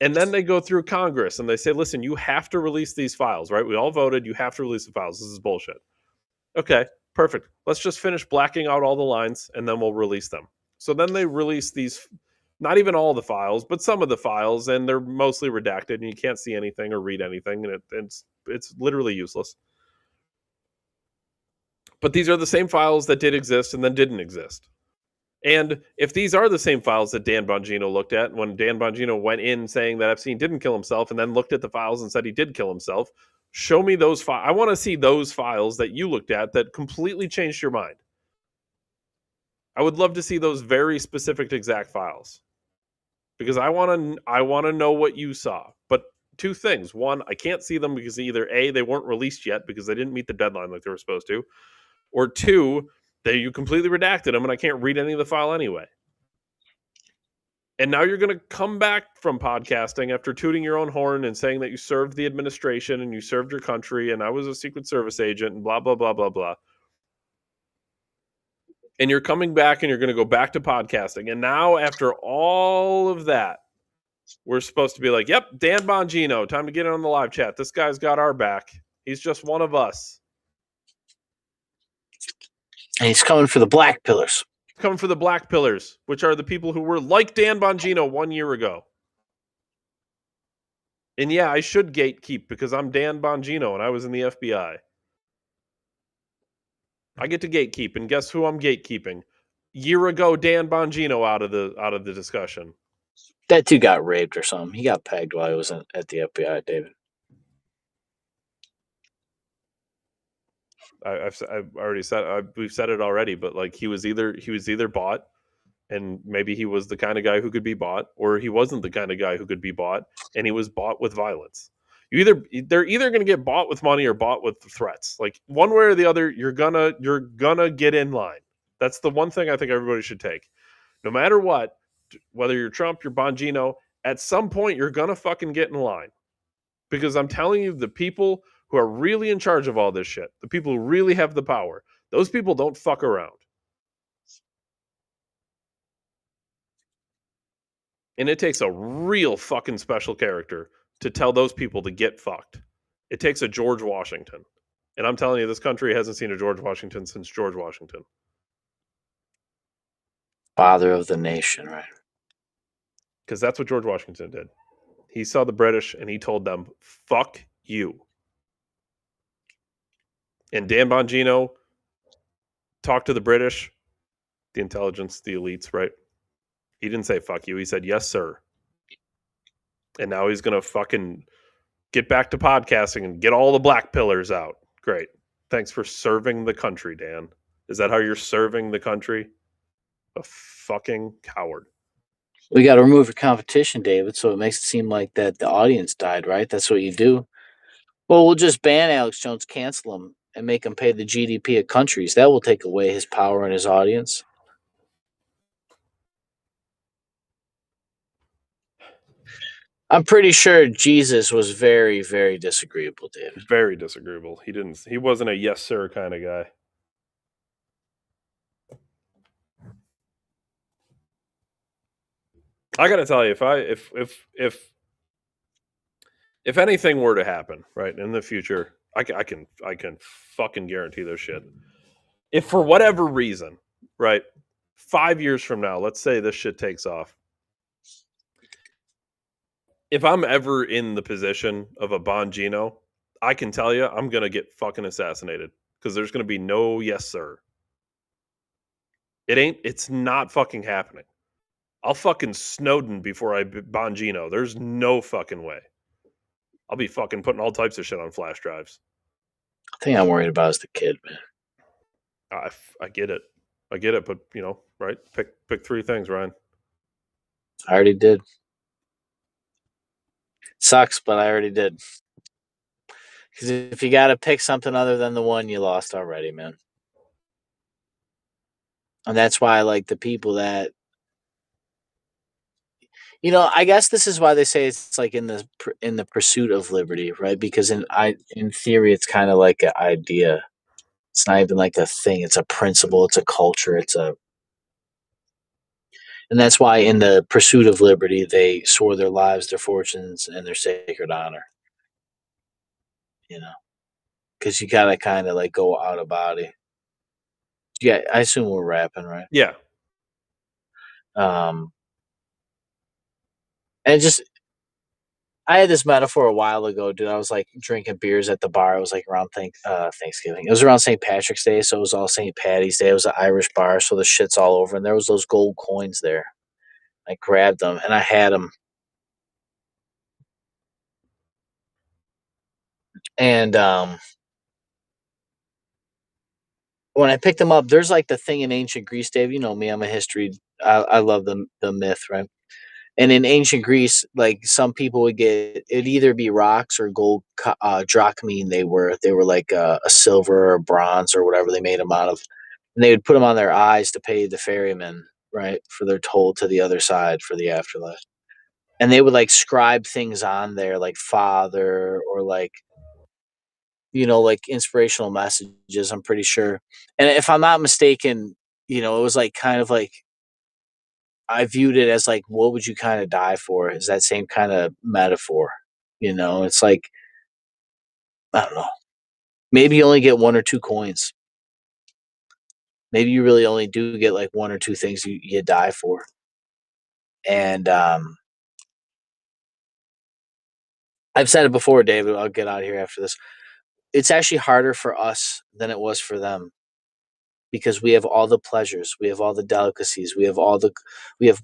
And then they go through Congress and they say, "Listen, you have to release these files, right? We all voted. You have to release the files. This is bullshit." Okay, perfect. Let's just finish blacking out all the lines and then we'll release them. So then they release these, not even all the files, but some of the files, and they're mostly redacted and you can't see anything or read anything, and it's literally useless. But these are the same files that did exist and then didn't exist. And if these are the same files that Dan Bongino looked at, when Dan Bongino went in saying that Epstein didn't kill himself and then looked at the files and said he did kill himself, show me those files. I want to see those files that you looked at that completely changed your mind. I would love to see those very specific, exact files because I want to know what you saw. But two things: one, I can't see them because either A, they weren't released yet because they didn't meet the deadline like they were supposed to, or two, you completely redacted them and I can't read any of the file anyway. And now you're going to come back from podcasting after tooting your own horn and saying that you served the administration and you served your country and I was a Secret Service agent and blah, blah, blah, blah, blah. And you're coming back and you're going to go back to podcasting. And now, after all of that, we're supposed to be like, "Yep, Dan Bongino, time to get in on the live chat. This guy's got our back. He's just one of us." And he's coming for the black pillars. Coming for the black pillars, which are the people who were like Dan Bongino 1 year ago. And yeah, I should gatekeep because I'm Dan Bongino and I was in the FBI. I get to gatekeep, and guess who I'm gatekeeping? Year ago, Dan Bongino out of the discussion. That dude got raped or something. He got pegged while he was at the FBI, David. I've already said we've said it already, but like he was either bought, and maybe he was the kind of guy who could be bought, or he wasn't the kind of guy who could be bought, and he was bought with violence. They're either going to get bought with money or bought with threats. Like one way or the other, you're gonna get in line. That's the one thing I think everybody should take. No matter what, whether you're Trump, you're Bongino, at some point you're gonna fucking get in line. Because I'm telling you, the people who are really in charge of all this shit, the people who really have the power, those people don't fuck around. And it takes a real fucking special character to tell those people to get fucked. It takes a George Washington. And I'm telling you, this country hasn't seen a George Washington since George Washington. Father of the nation, right? Because that's what George Washington did. He saw the British and he told them, "Fuck you." And Dan Bongino talked to the British, the intelligence, the elites, right? He didn't say "fuck you." He said, "Yes, sir." And now he's gonna fucking get back to podcasting and get all the black pillars out. Great. Thanks for serving the country, Dan. Is that how you're serving the country? A fucking coward. We got to remove your competition, David, so it makes it seem like that the audience died, right? That's what you do. Well, we'll just ban Alex Jones, cancel him, and make him pay the GDP of countries. That will take away his power and his audience. I'm pretty sure Jesus was very, very disagreeable, David. Very disagreeable. He wasn't a yes sir kind of guy. I gotta tell you, if anything were to happen, right, in the future, I can fucking guarantee this shit. If for whatever reason, right, 5 years from now, let's say this shit takes off. If I'm ever in the position of a Bongino, I can tell you I'm gonna get fucking assassinated because there's gonna be no yes sir. It's not fucking happening. I'll fucking Snowden before I Bongino. There's no fucking way. I'll be fucking putting all types of shit on flash drives. The thing I'm worried about is the kid, man. I get it. I get it, but right? Pick three things, Ryan. I already did. Sucks, but I already did. Because if you got to pick something other than the one, you lost already, man. And that's why I like the people that, I guess this is why they say it's like in the pursuit of liberty, right? Because in theory, it's kind of like an idea. It's not even like a thing. It's a principle. It's a culture. And that's why in the pursuit of liberty, they swore their lives, their fortunes, and their sacred honor. Because you gotta kind of like go out of body. Yeah, I assume we're rapping, right? Yeah. Um, and just I had this metaphor a while ago, dude. I was like drinking beers at the bar. It was like around Thanksgiving. It was around St. Patrick's Day, so it was all St. Patty's Day. It was an Irish bar, so the shit's all over, and there was those gold coins there. I grabbed them and I had them, and when I picked them up, there's like the thing in ancient Greece, Dave. You know me, I'm a history. I love the myth, right? And in ancient Greece, like some people would get it'd either be rocks or gold drachmine. They were like a silver or bronze or whatever they made them out of, and they would put them on their eyes to pay the ferryman, right, for their toll to the other side for the afterlife. And they would like scribe things on there, like father or like like inspirational messages. I'm pretty sure, and if I'm not mistaken, it was like kind of like I viewed it as like, what would you kind of die for? Is that same kind of metaphor? It's like, I don't know. Maybe you only get one or two coins. Maybe you really only do get like one or two things you die for. And I've said it before, David. I'll get out of here after this. It's actually harder for us than it was for them because we have all the pleasures, we have all the delicacies, we have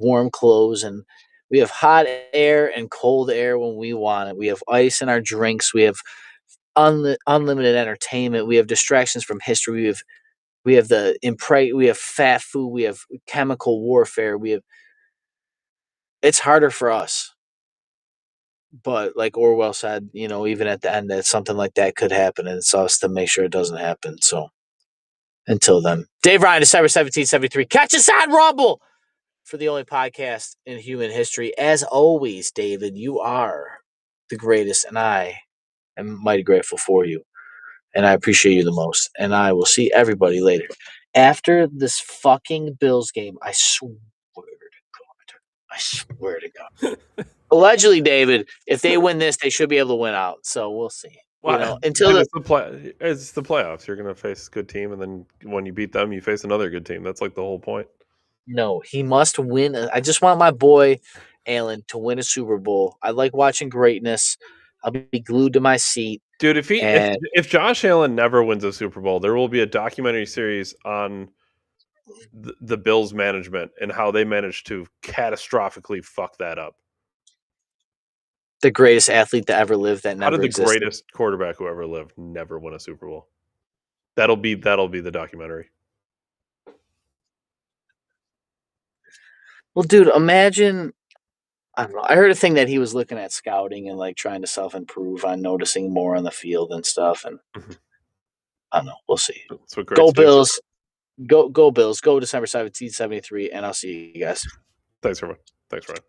warm clothes and we have hot air and cold air when we want it. We have ice in our drinks. We have unlimited entertainment. We have distractions from history. We have fat food. We have chemical warfare. It's harder for us. But like Orwell said, even at the end, that something like that could happen, and it's us to make sure it doesn't happen. So until then, Dave Ryan, December 1773. Catch us on Rumble for the only podcast in human history. As always, David, you are the greatest, and I am mighty grateful for you. And I appreciate you the most. And I will see everybody later. After this fucking Bills game, I swear to God. I swear to God. Allegedly, David, if they win this, they should be able to win out. So we'll see. Until It's the playoffs. You're gonna face a good team, and then when you beat them, you face another good team. That's like the whole point. No, he must win. I just want my boy Allen to win a Super Bowl. I like watching greatness. I'll be glued to my seat. Dude, if he And if Josh Allen never wins a Super Bowl, there will be a documentary series on the Bills management and how they managed to catastrophically fuck that up. the greatest athlete that ever lived that How did never the existed. greatest quarterback who ever lived never win a Super Bowl? That'll be the documentary. Well, dude, imagine. I don't know. I heard a thing that he was looking at scouting and like trying to self improve on noticing more on the field and stuff. And Mhm. I don't know. We'll see. That's what Go greats do. Bills. Go Bills. Go December 17th, 73. And I'll see you guys. Thanks, everyone. Thanks, Ryan.